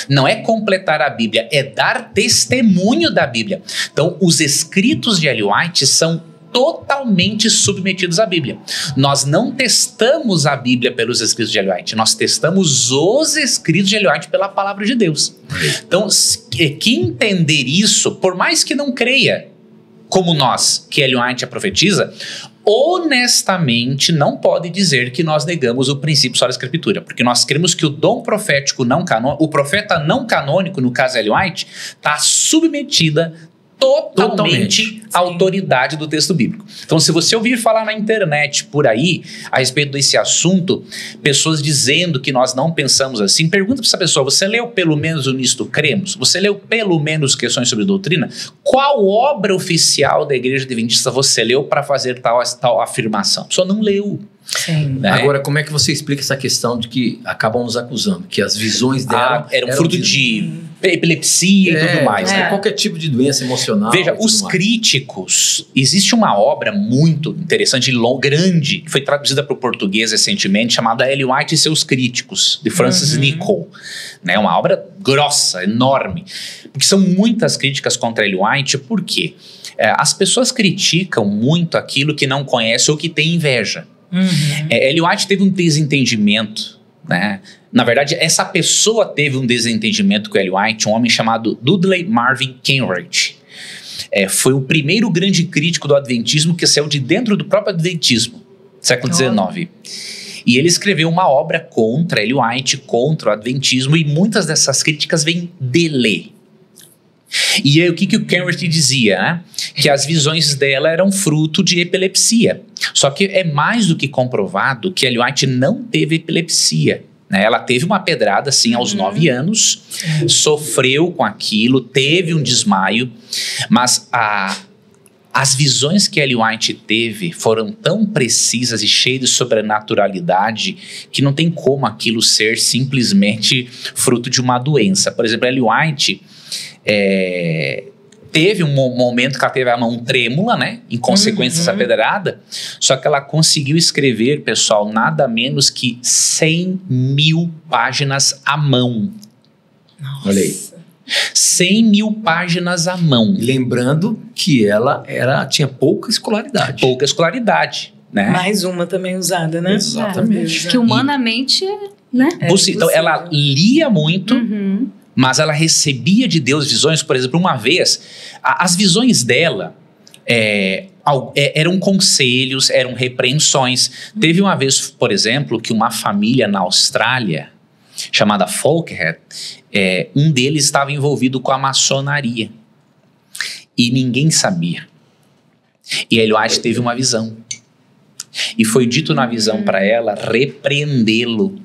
não é completar a Bíblia, é dar testemunho da Bíblia. Então, os escritos de Ellen White são totalmente submetidos à Bíblia. Nós não testamos a Bíblia pelos escritos de Ellen White, nós testamos os escritos de Ellen White pela palavra de Deus. Então, quem entender isso, por mais que não creia, como nós, que Ellen White é profetisa, honestamente não pode dizer que nós negamos o princípio só da Escritura, porque nós cremos que o dom profético não canônico, o profeta não canônico, no caso Ellen White, está submetida totalmente a autoridade do texto bíblico. Então, se você ouvir falar na internet por aí a respeito desse assunto, pessoas dizendo que nós não pensamos assim, pergunta para essa pessoa: você leu pelo menos o Nisto Cremos? Você leu pelo menos Questões sobre Doutrina? Qual obra oficial da Igreja Adventista você leu para fazer tal afirmação? A pessoa não leu. Sim. Né? Agora, como é que você explica essa questão de que acabam nos acusando? Que as visões dela eram fruto de epilepsia e tudo mais. Né? Qualquer tipo de doença emocional. Veja, os críticos... Existe uma obra muito interessante, grande, que foi traduzida para o português recentemente, chamada Ellen White e seus Críticos, de Francis Nichol. Né? Uma obra grossa, enorme. Porque são muitas críticas contra Ellen White. Por quê? As pessoas criticam muito aquilo que não conhecem ou que tem inveja. Ellen White teve um desentendimento, né? Na verdade, essa pessoa teve um desentendimento com Ellen White, um homem chamado Dudley Marvin Kenwright. Foi o primeiro grande crítico do Adventismo que saiu de dentro do próprio Adventismo, século XIX. E ele escreveu uma obra contra Ellen White, contra o Adventismo, e muitas dessas críticas vêm dele. E aí, o que o Kenwright dizia, né? Que as visões dela eram fruto de epilepsia. Só que é mais do que comprovado que Ellen White não teve epilepsia. Né? Ela teve uma pedrada, assim, aos 9 anos, sofreu com aquilo, teve um desmaio, mas as visões que Ellen White teve foram tão precisas e cheias de sobrenaturalidade que não tem como aquilo ser simplesmente fruto de uma doença. Por exemplo, Ellen White... teve um momento que ela teve a mão trêmula, né? Em consequência dessa pedrada. Só que ela conseguiu escrever, pessoal, nada menos que 100.000 páginas à mão. Nossa. Olha aí. 100.000 páginas à mão. Lembrando que ela tinha pouca escolaridade. Pouca escolaridade, né? Mais uma também usada, né? Exatamente. Que humanamente, né? Então, ela lia muito... Mas ela recebia de Deus visões. Por exemplo, uma vez, as visões dela eram conselhos, eram repreensões. Teve uma vez, por exemplo, que uma família na Austrália, chamada Falkhead, um deles estava envolvido com a maçonaria. E ninguém sabia. E Ellen White teve uma visão. E foi dito na visão para ela repreendê-lo.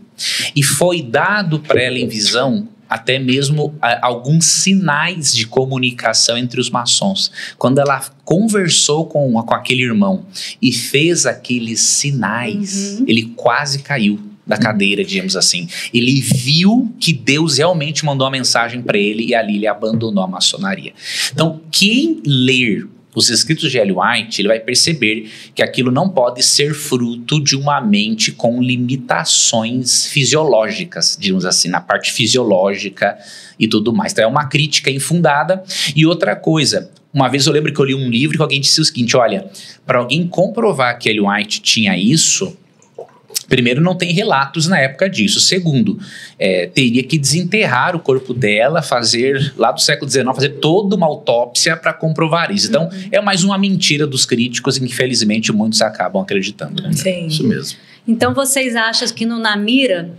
E foi dado para ela em visão até mesmo alguns sinais de comunicação entre os maçons. Quando ela conversou com aquele irmão e fez aqueles sinais, ele quase caiu da cadeira, digamos assim. Ele viu que Deus realmente mandou uma mensagem para ele e ali ele abandonou a maçonaria. Então, quem ler os escritos de Ellen White, ele vai perceber que aquilo não pode ser fruto de uma mente com limitações fisiológicas, digamos assim, na parte fisiológica e tudo mais. Então é uma crítica infundada. E outra coisa, uma vez eu lembro que eu li um livro que alguém disse o seguinte: olha, para alguém comprovar que Ellen White tinha isso, primeiro, não tem relatos na época disso. Segundo, teria que desenterrar o corpo dela, fazer, lá do século XIX, fazer toda uma autópsia para comprovar isso. Então, é mais uma mentira dos críticos e, infelizmente, muitos acabam acreditando. Né? Sim. Isso mesmo. Então, vocês acham que no Na Mira,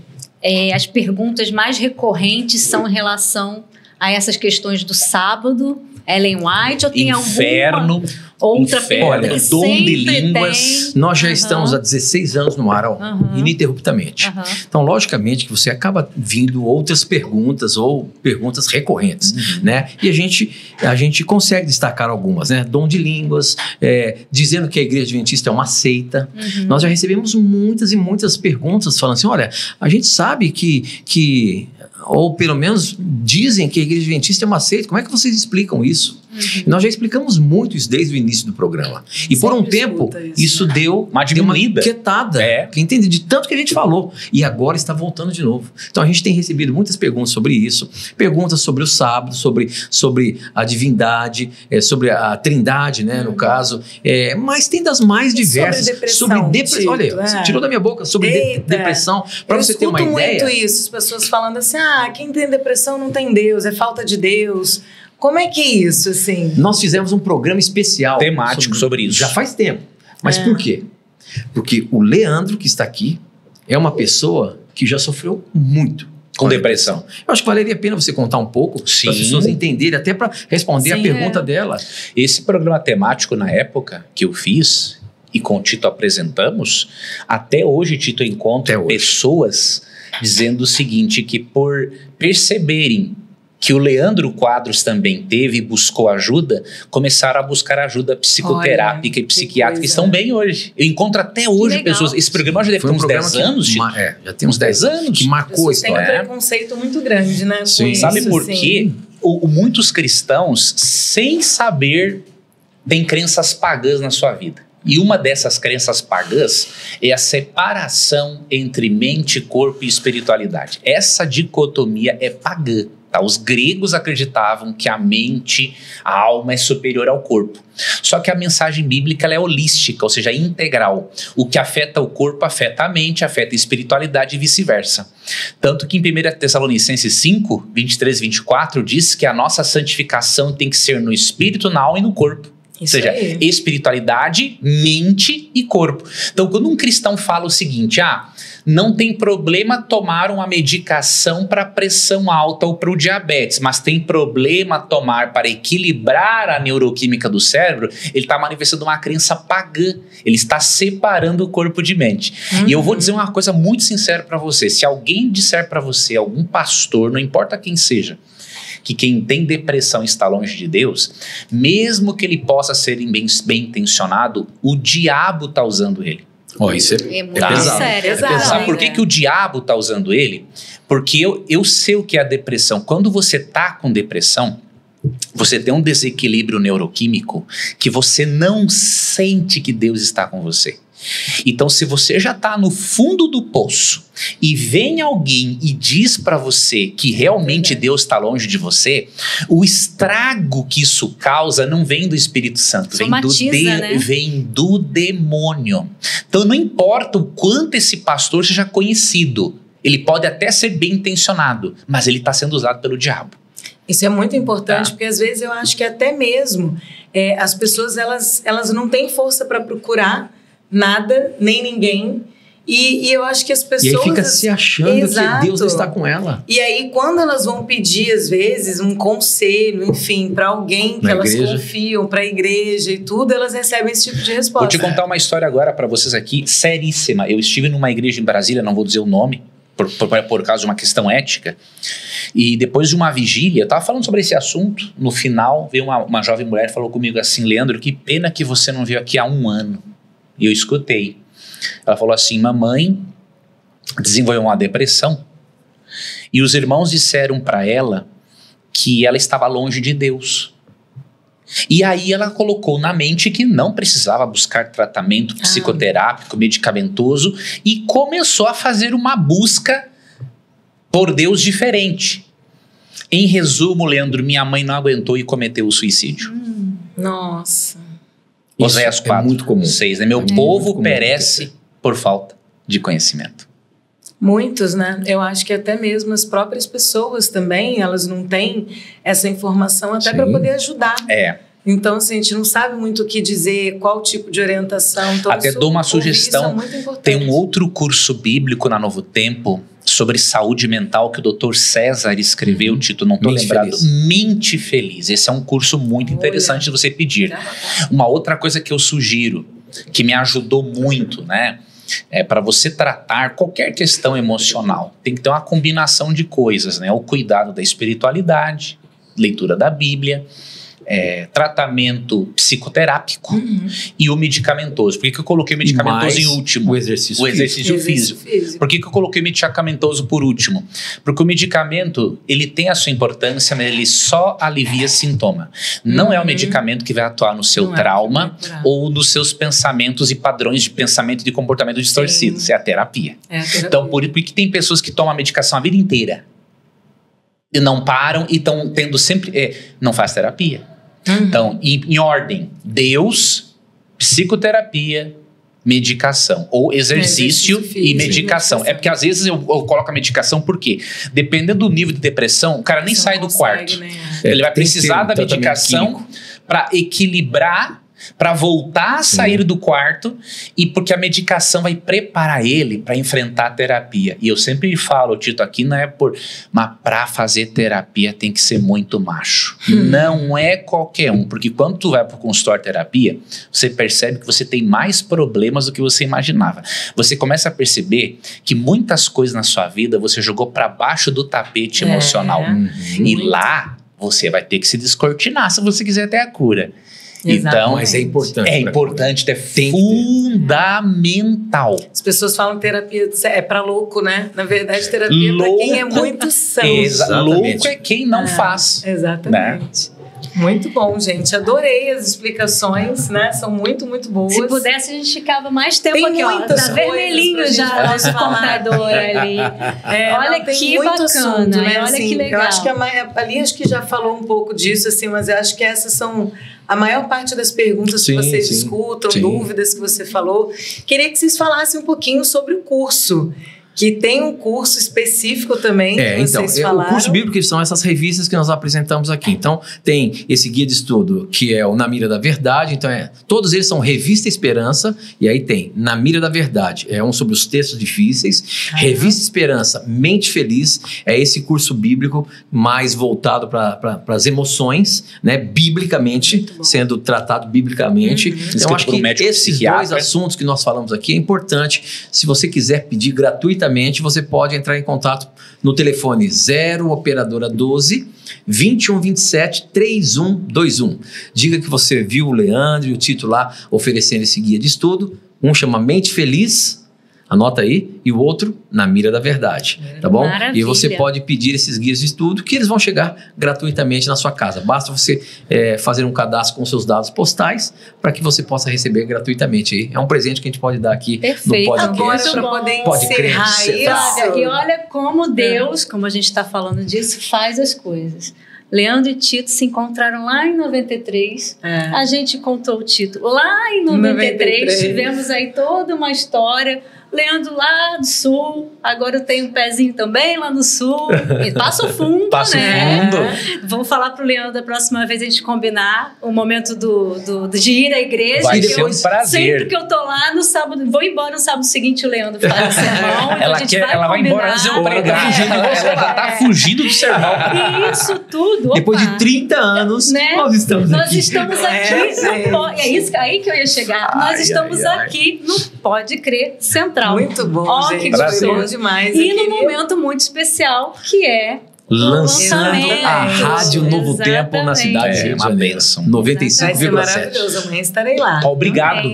as perguntas mais recorrentes são em relação a essas questões do sábado, Ellen White, ou tem inferno, alguma outra pergunta que dom de línguas. tem? Nós já estamos há 16 anos no ar, ininterruptamente. Então, logicamente, que você acaba vindo outras perguntas ou perguntas recorrentes, né? E a gente consegue destacar algumas, né? Dom de línguas, dizendo que a Igreja Adventista é uma seita. Nós já recebemos muitas e muitas perguntas falando assim: olha, a gente sabe que ou pelo menos dizem que a Igreja Adventista é uma seita. Como é que vocês explicam isso? Nós já explicamos muito isso desde o início do programa. E por um tempo, isso deu uma diminuída, quietada. Entende? De tanto que a gente falou. E agora está voltando de novo. Então a gente tem recebido muitas perguntas sobre isso. Perguntas sobre o sábado, sobre a divindade, sobre a trindade, né, no caso. Mas tem das mais diversas. Sobre depressão. Olha, você tirou da minha boca. Sobre depressão. Para você ter uma ideia. Eu escuto muito isso. As pessoas falando assim: quem tem depressão não tem Deus, é falta de Deus. Como é que é isso, assim? Nós fizemos um programa especial temático sobre isso. Já faz tempo. Mas por quê? Porque o Leandro, que está aqui, é uma pessoa que já sofreu muito. Com depressão. Eu acho que valeria a pena você contar um pouco, para as pessoas entenderem, até para responder a pergunta dela. Esse programa temático, na época que eu fiz, e com o Tito apresentamos, até hoje, Tito, encontra pessoas dizendo o seguinte, que por perceberem que o Leandro Quadros também teve e buscou ajuda, começaram a buscar ajuda psicoterápica e psiquiátrica, e estão bem hoje. Eu encontro até hoje pessoas. Esse programa já deve ter uns 10 anos, já tem uns 10 anos. Que marcou isso. Tem um preconceito muito grande, né? Sim. Sabe por quê? Muitos cristãos, sem saber, têm crenças pagãs na sua vida. E uma dessas crenças pagãs é a separação entre mente, corpo e espiritualidade. Essa dicotomia é pagã. Tá? Os gregos acreditavam que a mente, a alma é superior ao corpo. Só que a mensagem bíblica ela é holística, ou seja, integral. O que afeta o corpo afeta a mente, afeta a espiritualidade e vice-versa. Tanto que em 1 Tessalonicenses 5, 23 e 24 diz que a nossa santificação tem que ser no espírito, na alma e no corpo. Ou seja, espiritualidade, mente e corpo. Então, quando um cristão fala o seguinte, não tem problema tomar uma medicação para pressão alta ou para o diabetes, mas tem problema tomar para equilibrar a neuroquímica do cérebro, ele está manifestando uma crença pagã. Ele está separando o corpo de mente. E eu vou dizer uma coisa muito sincera para você. Se alguém disser para você, algum pastor, não importa quem seja, que quem tem depressão está longe de Deus, mesmo que ele possa ser bem intencionado, o diabo está usando ele. Isso é muito sério. Sabe por que o diabo está usando ele? Porque eu sei o que é a depressão. Quando você está com depressão, você tem um desequilíbrio neuroquímico que você não sente que Deus está com você. Então, se você já está no fundo do poço e vem alguém e diz para você que realmente Deus está longe de você, o estrago que isso causa não vem do Espírito Santo, vem do demônio. Então, não importa o quanto esse pastor seja conhecido, ele pode até ser bem intencionado, mas ele está sendo usado pelo diabo. Isso é muito importante, porque às vezes eu acho que até mesmo as pessoas elas não têm força para procurar nada, nem ninguém. E eu acho que as pessoas... E aí fica se achando que Deus está com ela. E aí quando elas vão pedir, às vezes, um conselho, enfim, para alguém que elas confiam, para a igreja e tudo, elas recebem esse tipo de resposta. Vou te contar uma história agora para vocês aqui, seríssima. Eu estive numa igreja em Brasília, não vou dizer o nome, por causa de uma questão ética. E depois de uma vigília, eu estava falando sobre esse assunto, no final veio uma jovem mulher e falou comigo assim, Leandro, que pena que você não veio aqui há 1 ano. E eu escutei. Ela falou assim, mamãe desenvolveu uma depressão e os irmãos disseram para ela que ela estava longe de Deus. E aí ela colocou na mente que não precisava buscar tratamento psicoterápico, medicamentoso, e começou a fazer uma busca por Deus diferente. Em resumo, Leandro, minha mãe não aguentou e cometeu o suicídio. Nossa. Oséias 4, muito comum. 6, né? Meu povo perece por falta de conhecimento. Muitos, né? Eu acho que até mesmo as próprias pessoas também, elas não têm essa informação até para poder ajudar. Então, assim, a gente não sabe muito o que dizer, qual tipo de orientação. Então, até dou uma sugestão. Tem um outro curso bíblico na Novo Tempo sobre saúde mental que o Dr. César escreveu, o título não estou lembrado, Mente Feliz. Esse é um curso muito interessante de você pedir. Uma outra coisa que eu sugiro, que me ajudou muito, né? Para você tratar qualquer questão emocional, tem que ter uma combinação de coisas, né? O cuidado da espiritualidade, leitura da Bíblia, tratamento psicoterápico e o medicamentoso. Por que eu coloquei o medicamentoso em último? O exercício físico. Por que eu coloquei o medicamentoso por último? Porque o medicamento, ele tem a sua importância, mas ele só alivia sintoma. Não é o medicamento que vai atuar no seu trauma ou nos seus pensamentos e padrões de pensamento e de comportamento distorcidos. É a terapia. Então, por que tem pessoas que tomam a medicação a vida inteira e não param e estão tendo sempre... não faz terapia. Então, em ordem, Deus, psicoterapia, medicação, ou exercício e medicação. É porque às vezes eu coloco a medicação, por quê? Dependendo do nível de depressão, o cara nem sai do quarto. Né? Ele vai precisar da medicação para equilibrar para voltar a sair do quarto e porque a medicação vai preparar ele para enfrentar a terapia. E eu sempre falo, Tito, aqui não é mas para fazer terapia tem que ser muito macho. Não é qualquer um, porque quando tu vai para o consultório de terapia, você percebe que você tem mais problemas do que você imaginava. Você começa a perceber que muitas coisas na sua vida você jogou para baixo do tapete emocional. E lá você vai ter que se descortinar se você quiser ter a cura. Então, mas é importante. É importante, é fundamental. As pessoas falam que terapia é pra louco, né? Na verdade, terapia é pra quem é muito são. Louco é quem não faz. Exatamente. Né? Muito bom, gente. Adorei as explicações, né? São muito, muito boas. Se pudesse, a gente ficava mais tempo aqui, ó. Tá vermelhinho já o nosso computador ali. Olha que bacana, assunto, né? Olha assim, que legal. Eu acho que ali acho que já falou um pouco disso, assim, mas eu acho que essas são a maior parte das perguntas que vocês escutam, dúvidas que você falou. Queria que vocês falassem um pouquinho sobre o curso. Que tem um curso específico também, que vocês falaram. O curso bíblico são essas revistas que nós apresentamos aqui. Então, tem esse guia de estudo, que é o Na Mira da Verdade. Então, todos eles são Revista Esperança. E aí tem Na Mira da Verdade. É um sobre os textos difíceis. Revista Esperança, Mente Feliz. É esse curso bíblico mais voltado para as emoções, né? Biblicamente, sendo tratado biblicamente. Então, acho que esses dois assuntos que nós falamos aqui é importante. Se você quiser pedir gratuitamente, você pode entrar em contato no telefone 0 operadora 12 2127 3121. Diga que você viu o Leandro e o Tito lá oferecendo esse guia de estudo. Um chama Mente Feliz, anota aí, e o outro Na Mira da Verdade, tá bom? Maravilha. E você pode pedir esses guias de estudo que eles vão chegar gratuitamente na sua casa. Basta você fazer um cadastro com seus dados postais para que você possa receber gratuitamente. É um presente que a gente pode dar aqui no podcast. Agora, para poder encerrar isso. E olha como Deus, como a gente está falando disso, faz as coisas. Leandro e Tito se encontraram lá em 93. A gente contou o Tito lá em 93. Tivemos aí toda uma história. Leandro lá do sul, agora eu tenho um pezinho também lá no sul. Passo Fundo, Vou falar pro Leandro da próxima vez a gente combinar o momento de ir à igreja. Vai ser um prazer. Sempre que eu tô lá no sábado, vou embora no sábado seguinte, o Leandro faz o sermão. Ela vai embora antes de eu pregar. Ela tá fugindo do sermão. E isso tudo. Depois de 30 anos, nós estamos aqui. É isso aí que eu ia chegar. Nós estamos aqui no Pode Crer Central. Muito bom, gente. Que bom demais. E num momento muito especial, que é lançando a Rádio Novo Tempo na cidade de Rio de Janeiro. 95,7. Vai ser maravilhoso, amanhã estarei lá. Obrigado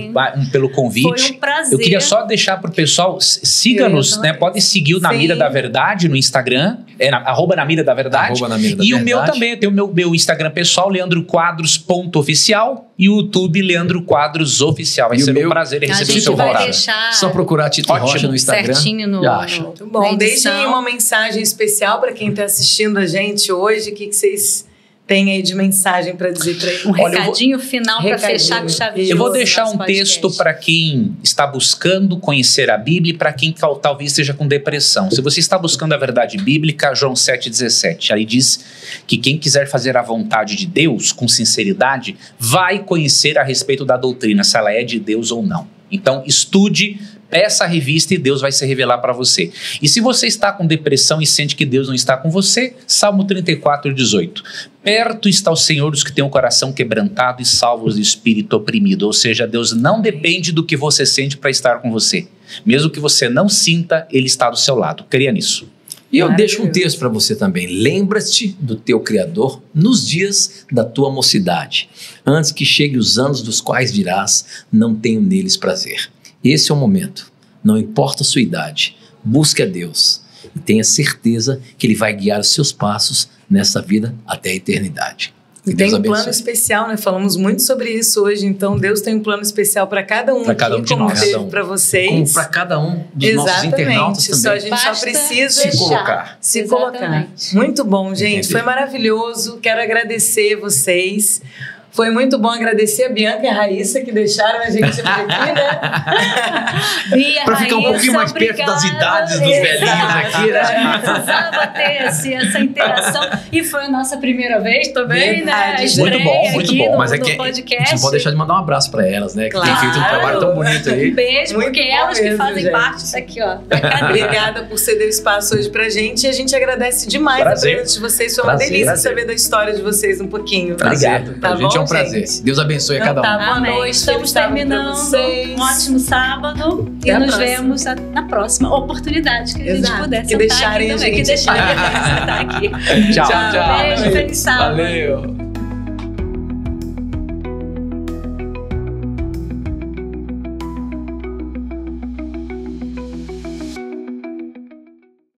pelo convite. Foi um prazer. Eu queria só deixar pro pessoal, siga-nos, né? Pode seguir o Na Mira da Verdade no Instagram, @ Na Mira da Verdade. E o meu também, eu tenho o meu Instagram pessoal, leandroquadros.oficial, e o YouTube Leandro Quadros Oficial. Vai ser um prazer receber o seu horário. Só procurar Tito Rocha no Instagram. Certinho no Muito bom. Deixem aí uma mensagem especial para quem está assistindo a gente hoje. O que vocês têm aí de mensagem para dizer para eles? Um recadinho final para fechar com chave de Eu vou deixar um texto para quem está buscando conhecer a Bíblia e para quem talvez esteja com depressão. Se você está buscando a verdade bíblica, João 7,17, aí diz que quem quiser fazer a vontade de Deus com sinceridade vai conhecer a respeito da doutrina, se ela é de Deus ou não. Então, estude, peça a revista e Deus vai se revelar para você. E se você está com depressão e sente que Deus não está com você, Salmo 34,18. Perto está o Senhor dos que têm o coração quebrantado e salvos de espírito oprimido. Ou seja, Deus não depende do que você sente para estar com você. Mesmo que você não sinta, Ele está do seu lado. Creia nisso. E eu deixo um texto para você também. Lembra-te do teu Criador nos dias da tua mocidade, antes que cheguem os anos dos quais dirás, não tenho neles prazer. Esse é o momento. Não importa a sua idade, busque a Deus e tenha certeza que Ele vai guiar os seus passos nessa vida até a eternidade. E tem um plano especial, né? Falamos muito sobre isso hoje. Então, Deus tem um plano especial para cada um. Para cada um de como nós. teve para vocês. Como para cada um dos nossos internautas também. A gente só precisa se colocar. Muito bom, gente. Foi maravilhoso. Quero agradecer vocês. Foi muito bom agradecer a Bianca e a Raíssa que deixaram a gente por aqui, né? Para ficar um pouquinho mais perto das idades dos velhinhos aqui, né? Precisava ter essa interação. E foi a nossa primeira vez também, né? Muito bom, muito bom. Mas é que podcast. A gente não pode deixar de mandar um abraço para elas, né? Que claro. tem feito um trabalho tão bonito aí. Um beijo, muito porque elas mesmo, que fazem gente. parte daqui, ó. Obrigada por ceder o espaço hoje pra gente. E a gente agradece demais a presença de vocês. Foi uma delícia saber da história de vocês um pouquinho. Obrigado. Tá a gente bom, é um prazer. Deus abençoe a cada um. Tá, boa Amém. noite. Estamos terminando um ótimo sábado. Até e a nos próxima. vemos na próxima oportunidade que a gente puder Que sentar deixarem aqui a também. gente. Que deixarem a gente sentar aqui. Tchau. Beijo, feliz sábado. Valeu.